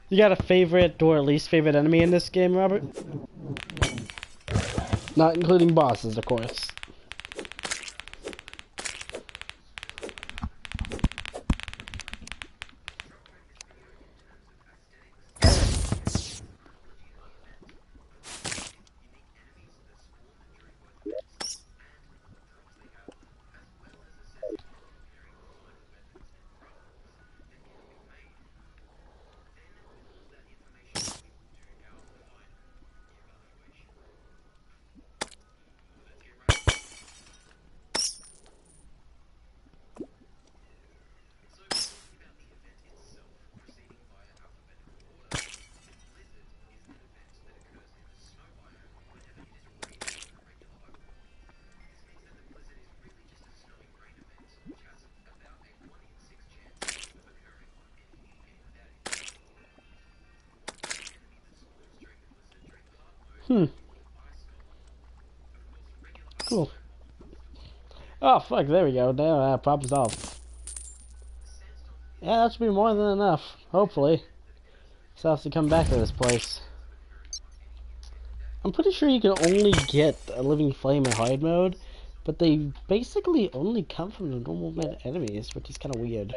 You got a favorite or least favorite enemy in this game, Robert? Not including bosses, of course. Hmm. Cool. Oh, fuck, there we go. Now, problem solved. Yeah, that should be more than enough. Hopefully. So I have to come back to this place. I'm pretty sure you can only get a living flame in hard mode, but they basically only come from the normal meta enemies, which is kind of weird.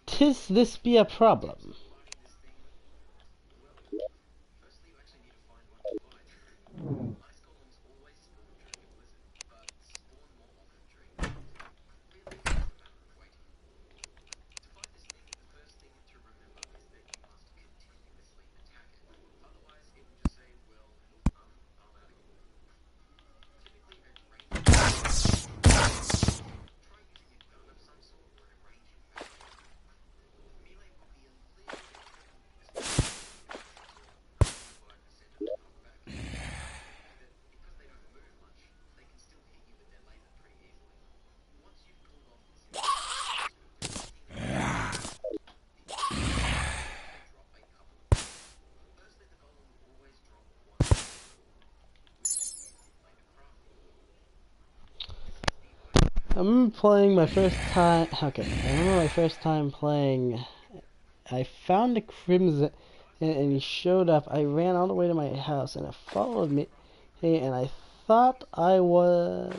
Tis this be a problem? I remember playing my first time. Okay, I remember my first time playing. I found a crimson, and he showed up. I ran all the way to my house, and it followed me. Hey, and I thought I was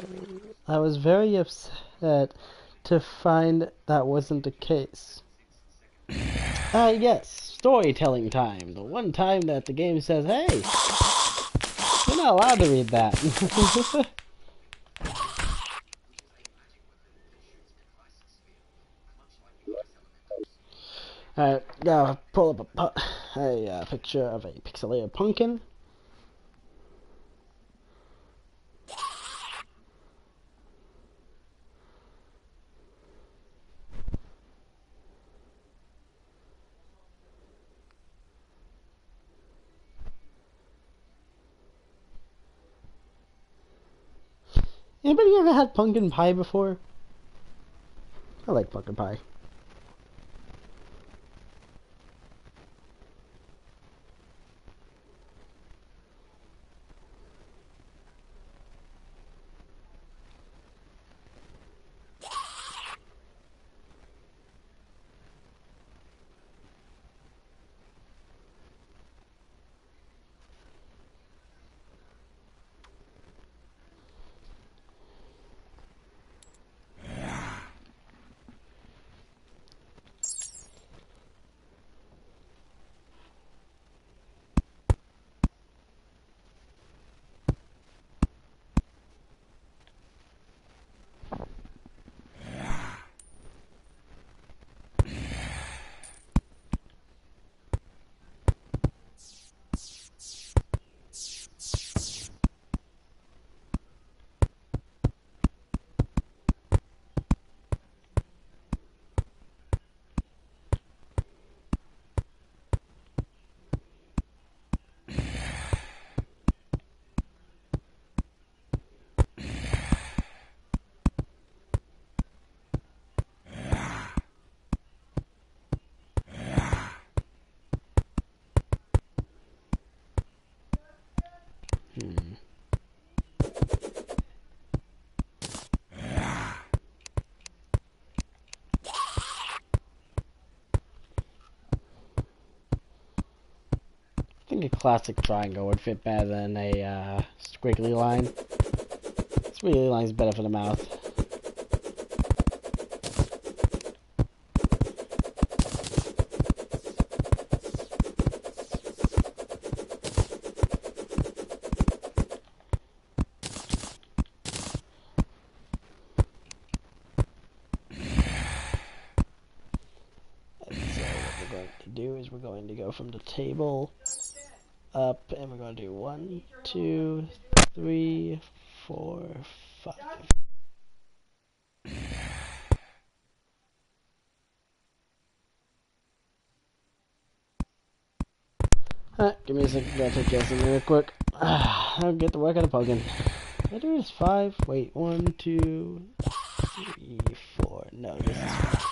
very upset to find that wasn't the case. Yes, storytelling time. The one time that the game says, "Hey, you're not allowed to read that." Alright, now pull up a picture of a pixelated pumpkin. Anybody ever had pumpkin pie before? I like pumpkin pie. think a classic triangle would fit better than a squiggly line. Squiggly line's better for the mouth. We're going to go from the table up, and we're going to do 1, 2, 3, 4, 5. Alright, give me a second, gotta take care of something real quick. I'll get the work out of Pogan. Did I do this 5? Wait, 1, 2, 3, 4. No, this is 5.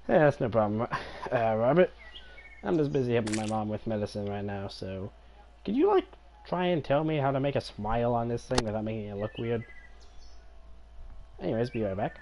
Yeah, that's no problem. Robert, I'm just busy helping my mom with medicine right now, so could you, like, try and tell me how to make a smile on this thing without making it look weird? Anyways, be right back.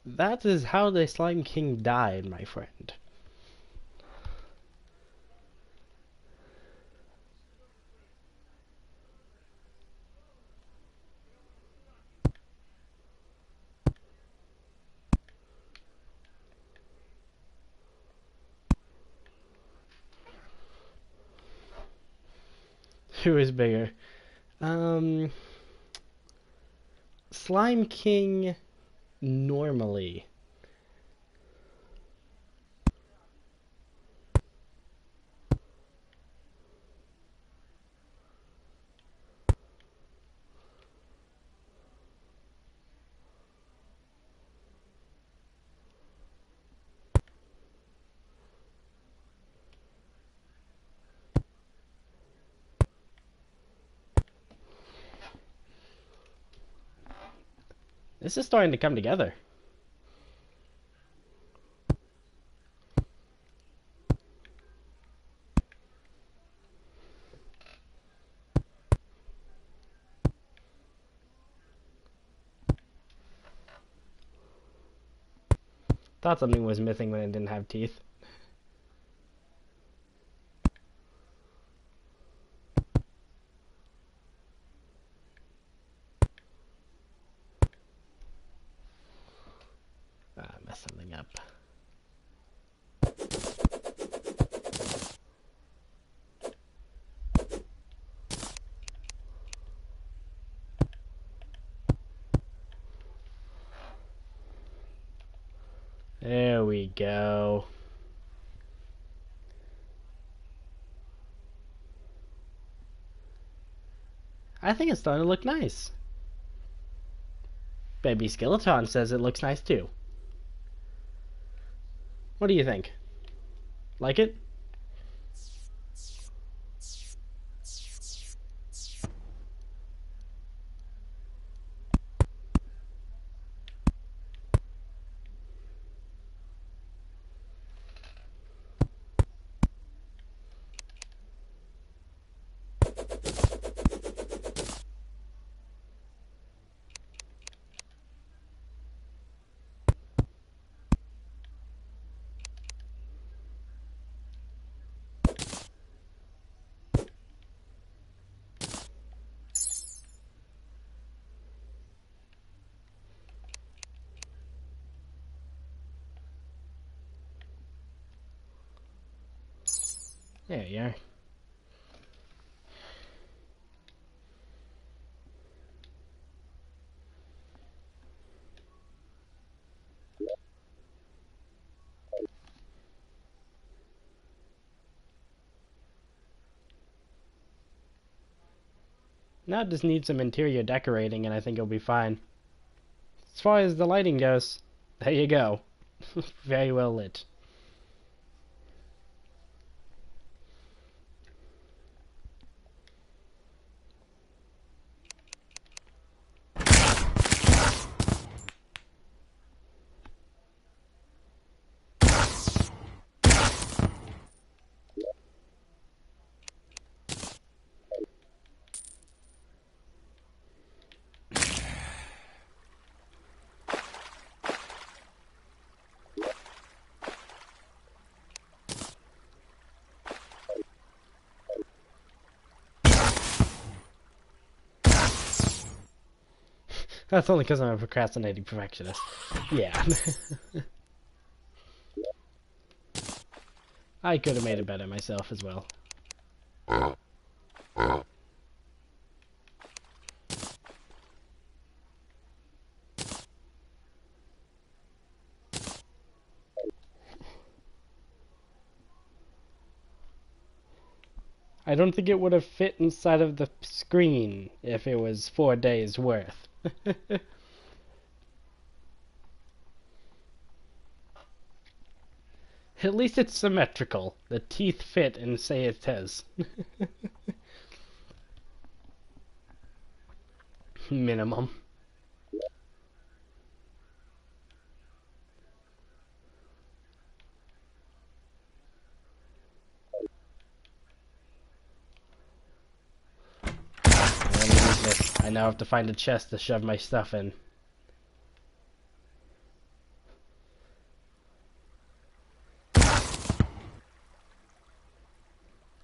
That is how the Slime King died, my friend. Who is bigger? Slime King normally. This is starting to come together. Thought something was missing when it didn't have teeth. Ah, messed something up. There we go. I think it's starting to look nice. Baby Skeleton says it looks nice too. What do you think? Like it? There you are. Now it just needs some interior decorating and I think it'll be fine. As far as the lighting goes, there you go. Very well lit. That's only because I'm a procrastinating perfectionist. Yeah. I could have made it better myself as well. I don't think it would have fit inside of the screen if it was 4 days worth. At least it's symmetrical. The teeth fit and say it does. Minimum. I now have to find a chest to shove my stuff in.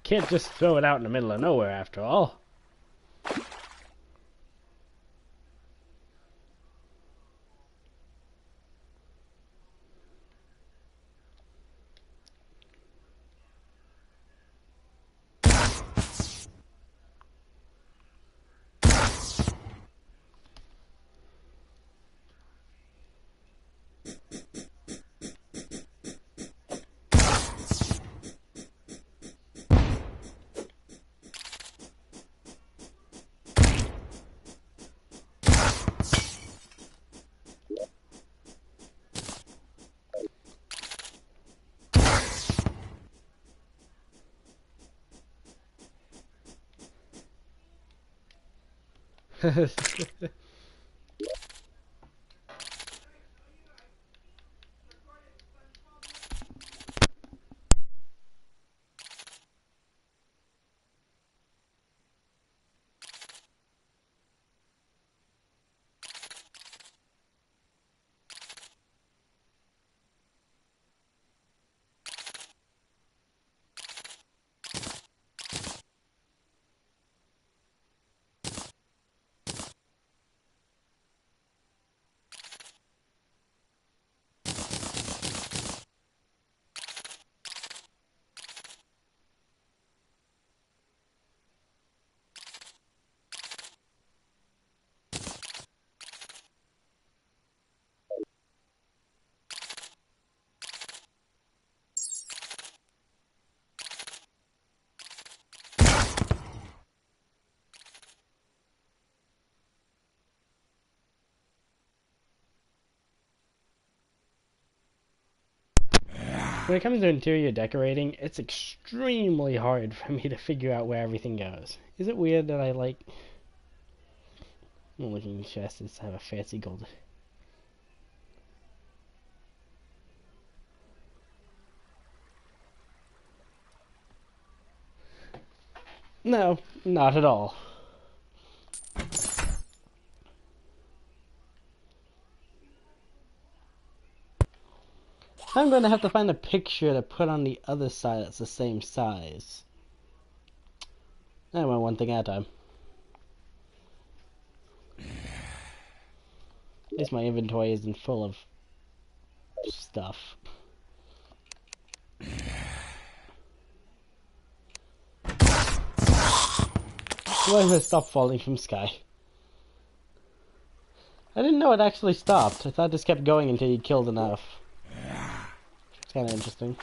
Can't just throw it out in the middle of nowhere after all. When it comes to interior decorating, it's extremely hard for me to figure out where everything goes. Is it weird that I like looking chests have a fancy gold? No, not at all. I'm going to have to find a picture to put on the other side that's the same size. I went one thing at a time. At least my inventory isn't full of stuff. Why did it stop falling from sky? I didn't know it actually stopped. I thought it just kept going until you killed enough. It's kind of interesting.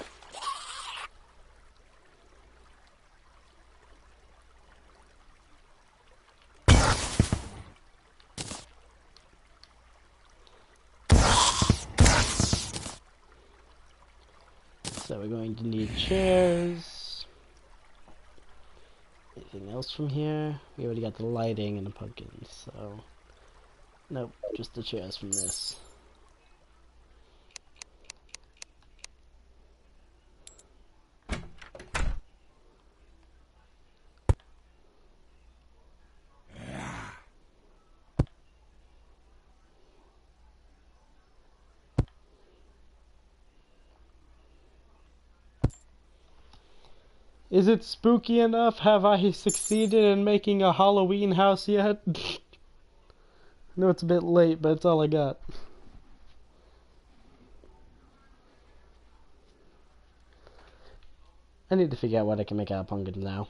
So we're going to need chairs. Anything else from here? We already got the lighting and the pumpkins, so... Nope, just the chairs from this. Is it spooky enough? Have I succeeded in making a Halloween house yet? I know it's a bit late, but it's all I got. I need to figure out what I can make out of pumpkins now.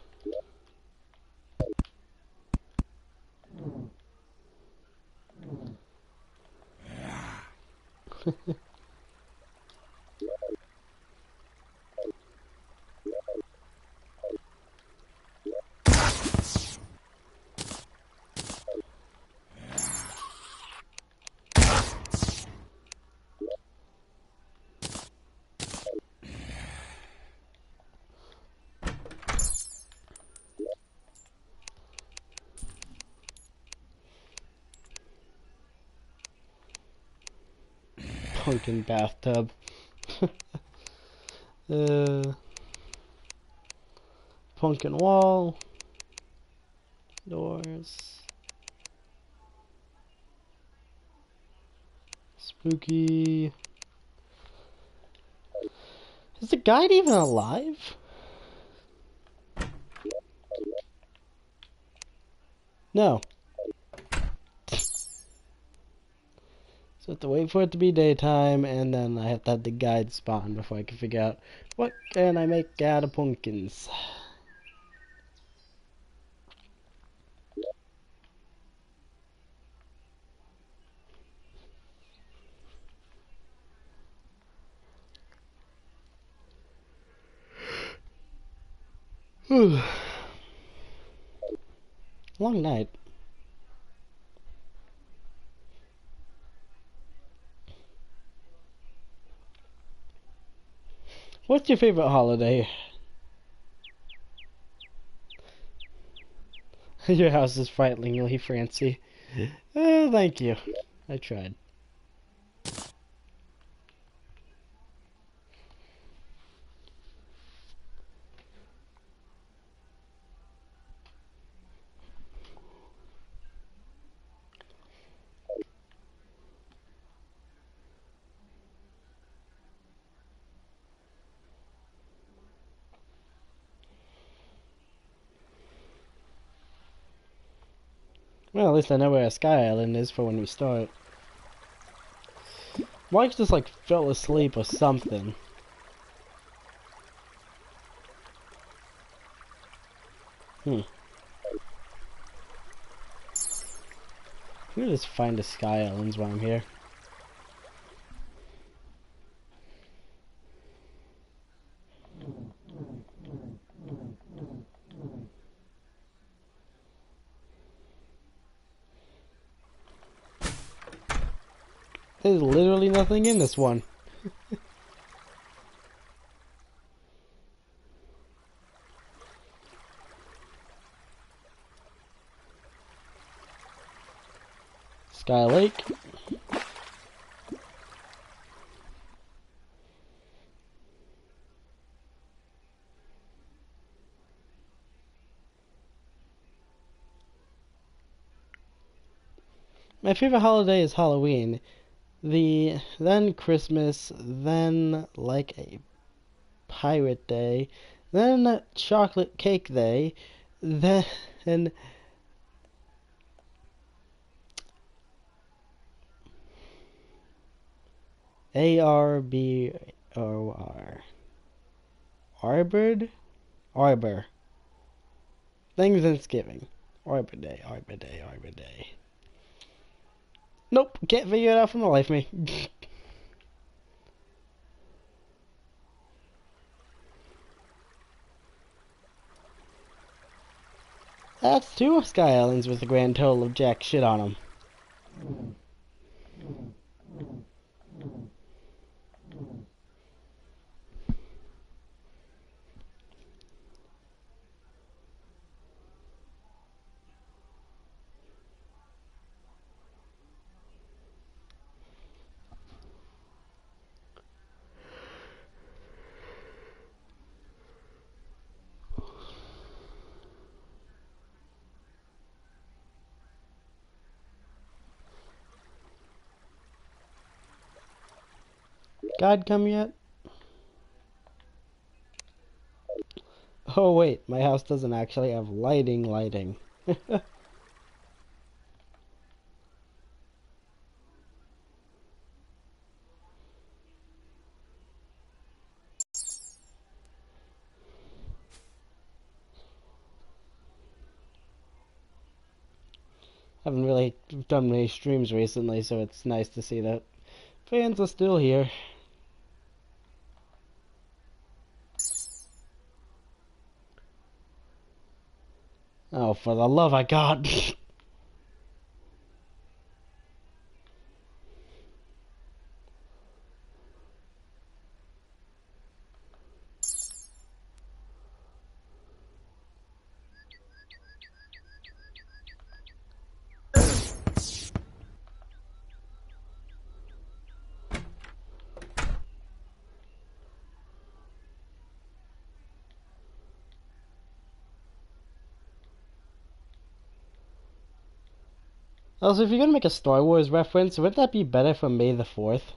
Pumpkin bathtub. Pumpkin wall. Doors. Spooky. Is the guide even alive? No. So I have to wait for it to be daytime, and then I have to have the guide spawn before I can figure out what can I make out of pumpkins. Long night. What's your favorite holiday? Your house is frighteningly fancy. Thank you. I tried. Well, at least I know where a Sky Island is for when we start. Mike just like fell asleep or something. I'm gonna just find the Sky Islands while I'm here. There's literally nothing in this one. Sky Lake. My favorite holiday is Halloween. Then Christmas, then like a Pirate Day, then Chocolate Cake Day, then ARBOR. Arbor? Arbor. Thanksgiving. Arbor Day, Arbor Day, Arbor Day. Nope, can't figure it out for the life of me. That's two Sky Islands with a grand total of jack shit on them. God come yet? Oh wait, my house doesn't actually have lighting. Haven't really done many streams recently, so it's nice to see that fans are still here. Oh, for the love of God. Also, if you're gonna make a Star Wars reference, wouldn't that be better for May the 4th?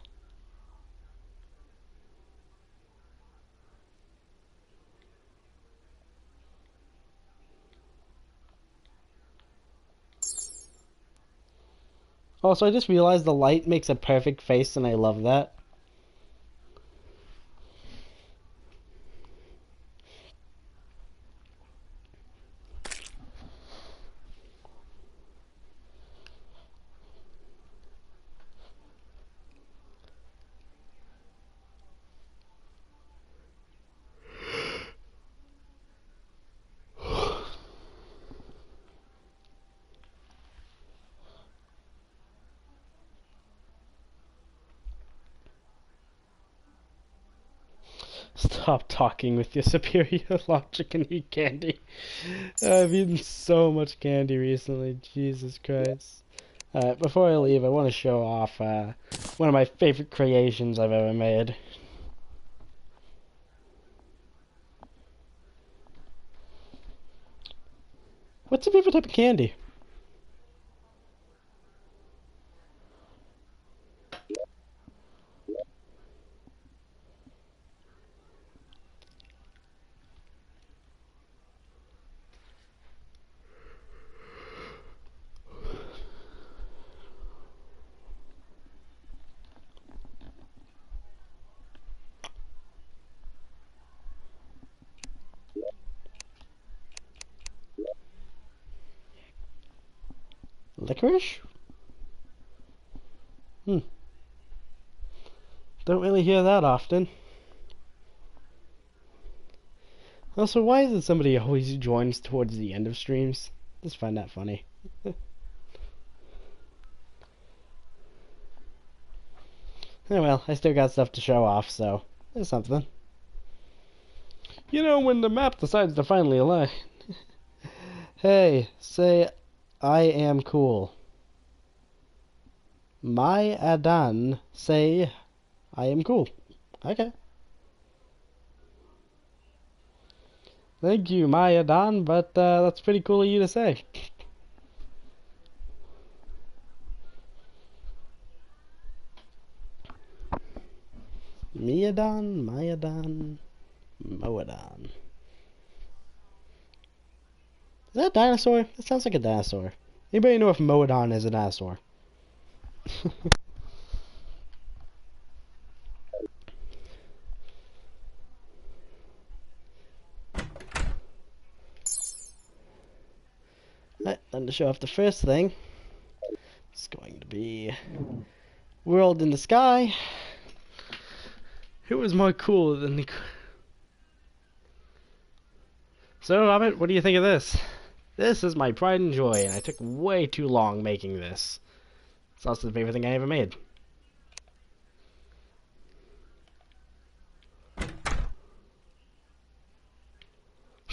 Also, I just realized the light makes a perfect face, and I love that. Stop talking with your superior logic and eat candy. I've eaten so much candy recently. Jesus Christ. Before I leave, I want to show off one of my favorite creations I've ever made. What's your favorite type of candy? Licorice? Hmm. Don't really hear that often. Also, why is it somebody always joins towards the end of streams? Just find that funny. Oh well, I still got stuff to show off, so there's something. You know, when the map decides to finally align. Hey, say, I am cool. My Adan, say, I am cool. Okay. Thank you, my Adan, but that's pretty cool of you to say. Miadan, Myadan, Moadan. Is that a dinosaur? That sounds like a dinosaur. Anybody know if Moadan is a dinosaur? Alright, then to show off the first thing, it's going to be World in the Sky. It was more cool than the... So, Robert, what do you think of this? This is my pride and joy, and I took way too long making this. It's also the favorite thing I ever made.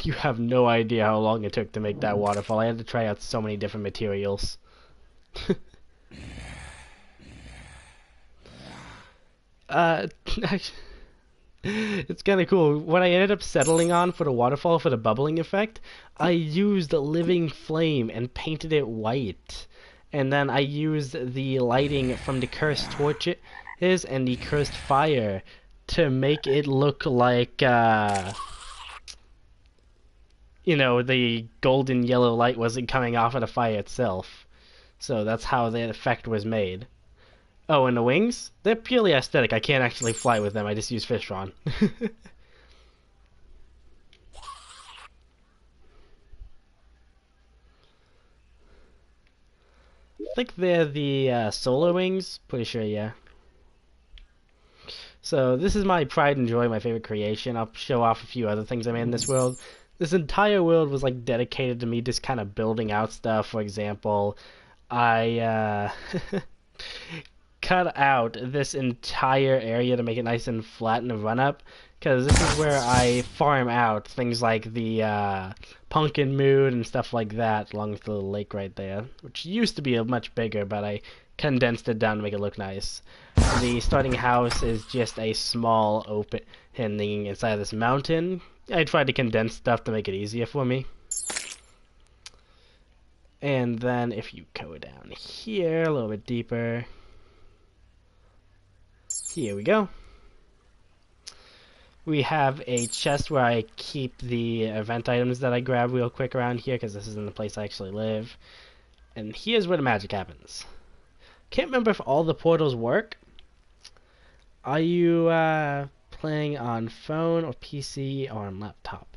You have no idea how long it took to make that waterfall. I had to try out so many different materials. It's kind of cool. What I ended up settling on for the waterfall for the bubbling effect, I used living flame and painted it white. And then I used the lighting from the cursed torches and the cursed fire to make it look like, you know, the golden yellow light wasn't coming off of the fire itself. So that's how that effect was made. Oh, and the wings? They're purely aesthetic. I can't actually fly with them. I just use Fishron. I think they're the solar wings. Pretty sure, yeah. So this is my pride and joy, my favorite creation. I'll show off a few other things I made in this world. This entire world was like dedicated to me just kind of building out stuff. For example, I cut out this entire area to make it nice and flat and run up, because this is where I farm out things like the pumpkin mood and stuff like that along the lake right there, which used to be a much bigger, but I condensed it down to make it look nice. The starting house is just a small opening inside this mountain. I tried to condense stuff to make it easier for me. And then if you go down here a little bit deeper, here we go. We have a chest where I keep the event items that I grab real quick around here, because this isn't the place I actually live. And here's where the magic happens. Can't remember if all the portals work. Are you playing on phone or PC or on laptop?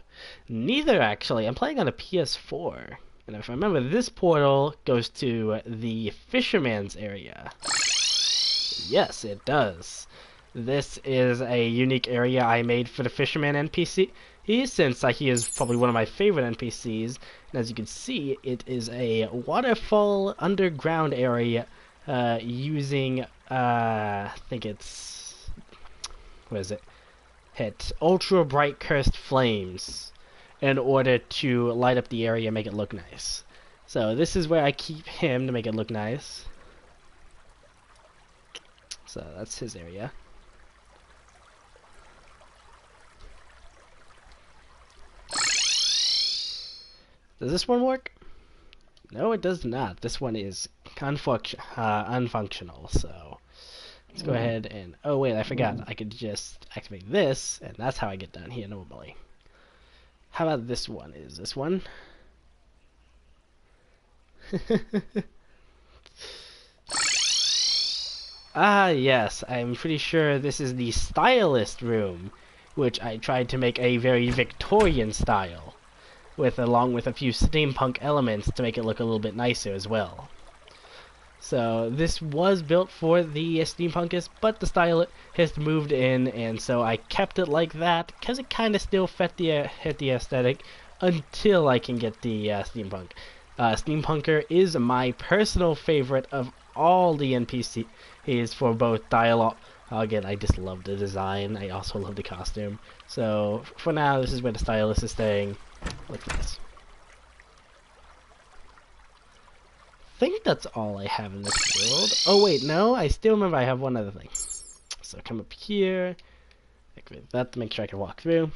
Neither, actually. I'm playing on a PS4. And if I remember, this portal goes to the Fisherman's area. Yes, it does. This is a unique area I made for the Fisherman NPC, since he is probably one of my favorite NPCs. And as you can see, it is a waterfall underground area using, I think it's, what is it? Hit ultra bright cursed flames in order to light up the area and make it look nice. So this is where I keep him to make it look nice. So that's his area. Does this one work? No, it does not. This one is unfunctional, so let's go ahead and... Oh, wait, I forgot. I could just activate this, and that's how I get down here normally. How about this one? Is this one? Ah, yes. I'm pretty sure this is the stylist room, which I tried to make a very Victorian style, along with a few steampunk elements to make it look a little bit nicer as well. So this was built for the steampunkist, but the stylist moved in, and so I kept it like that because it kind of still fit the aesthetic until I can get the steampunk. Steampunker is my personal favorite of all the NPCs for both dialogue. Again, I just love the design. I also love the costume. So for now, this is where the stylist is staying. Look at this. I think that's all I have in this world. Oh wait, no, I still remember I have one other thing. So come up here, activate that to make sure I can walk through.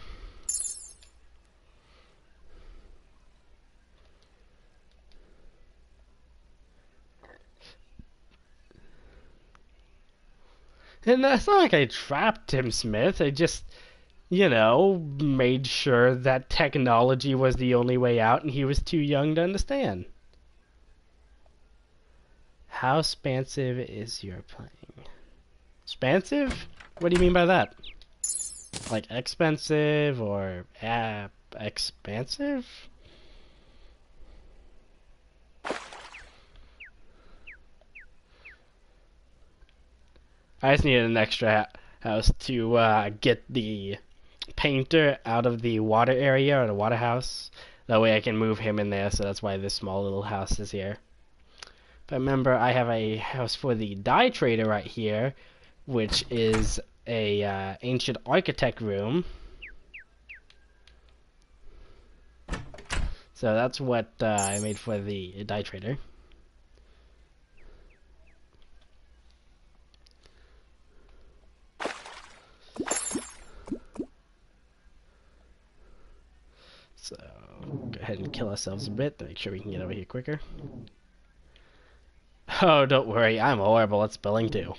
And it's not like I trapped him, Smith. I just, you know, made sure that technology was the only way out and he was too young to understand. How expansive is your playing? Expansive? What do you mean by that? Like expensive or expansive? I just needed an extra house to get the painter out of the water area or the water house. That way I can move him in there, so that's why this small little house is here. But remember, I have a house for the dye trader right here, which is a ancient architect room. So that's what I made for the dye trader. So go ahead and kill ourselves a bit to make sure we can get over here quicker. Oh, don't worry, I'm horrible at spelling too.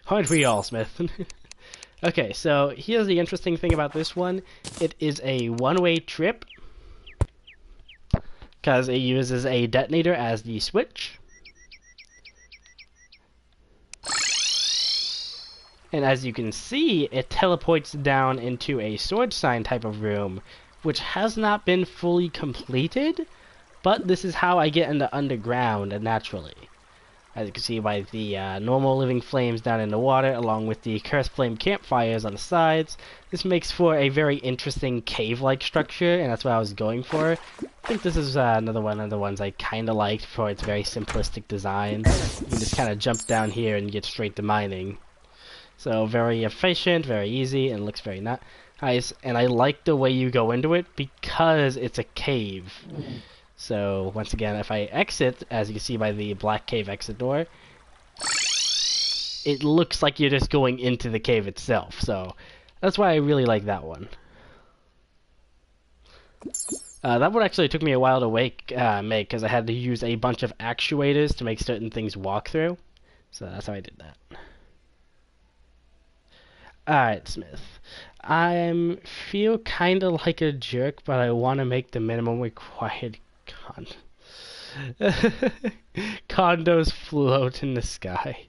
Aren't we all, Smith? Okay, so here's the interesting thing about this one. It is a one-way trip, because it uses a detonator as the switch. And as you can see, it teleports down into a sword sign type of room, which has not been fully completed, but this is how I get into underground naturally. As you can see by the normal living flames down in the water, along with the cursed flame campfires on the sides, this makes for a very interesting cave-like structure, and that's what I was going for. I think this is another one of the ones I kind of liked for its very simplistic design. You can just kind of jump down here and get straight to mining. So very efficient, very easy, and looks very nice. And I like the way you go into it because it's a cave. So once again, if I exit, as you can see by the black cave exit door, it looks like you're just going into the cave itself. So that's why I really like that one. That one actually took me a while to make because I had to use a bunch of actuators to make certain things walk through. So that's how I did that. Alright, Smith. I feel kind of like a jerk, but I want to make the minimum required Condos float in the sky.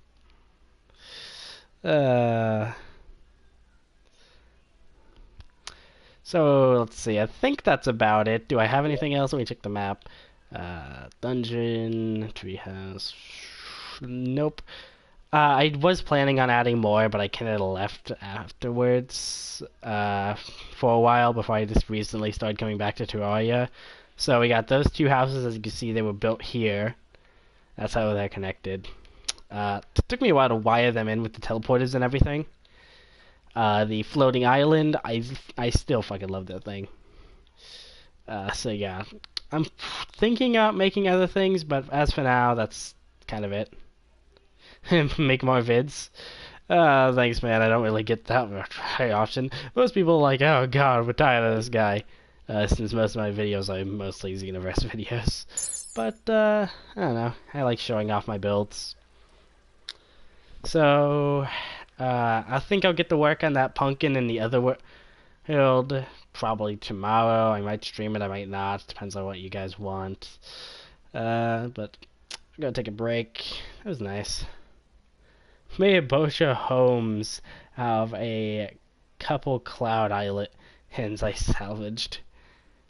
Uh, so let's see. I think that's about it. Do I have anything else? Let me check the map. Dungeon, treehouse. Nope. I was planning on adding more, but I kind of left afterwards for a while before I just recently started coming back to Terraria. So we got those two houses. As you can see, they were built here. That's how they're connected. It took me a while to wire them in with the teleporters and everything. The floating island, I still fucking love that thing. So yeah, I'm thinking about making other things, but as for now, that's kind of it. Make more vids. Thanks, man. I don't really get that very often. Most people are like, oh god, we're tired of this guy. Since most of my videos are mostly Xenoverse videos. But, I don't know. I like showing off my builds. So, I think I'll get to work on that pumpkin in the other world probably tomorrow. I might stream it, I might not. Depends on what you guys want. But I'm gonna take a break. It was nice. Made a bunch of homes out of a couple cloud islands I salvaged.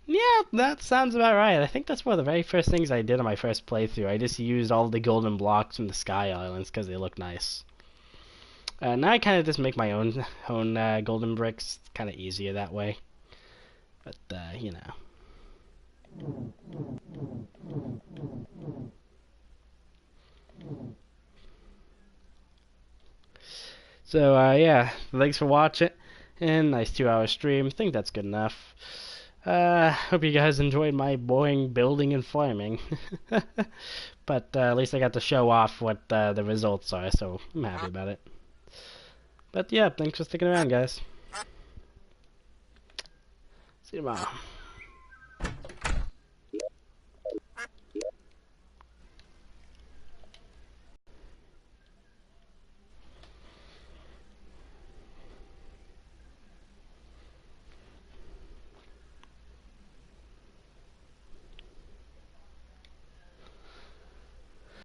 Yeah, that sounds about right. I think that's one of the very first things I did on my first playthrough. I just used all the golden blocks from the Sky Islands because they look nice. Now I kind of just make my own golden bricks. It's kind of easier that way. But, you know. So, yeah, thanks for watching. And nice 2-hour stream. I think that's good enough. Hope you guys enjoyed my boring building and farming. But at least I got to show off what the results are, so I'm happy about it. But yeah, thanks for sticking around, guys. See you tomorrow.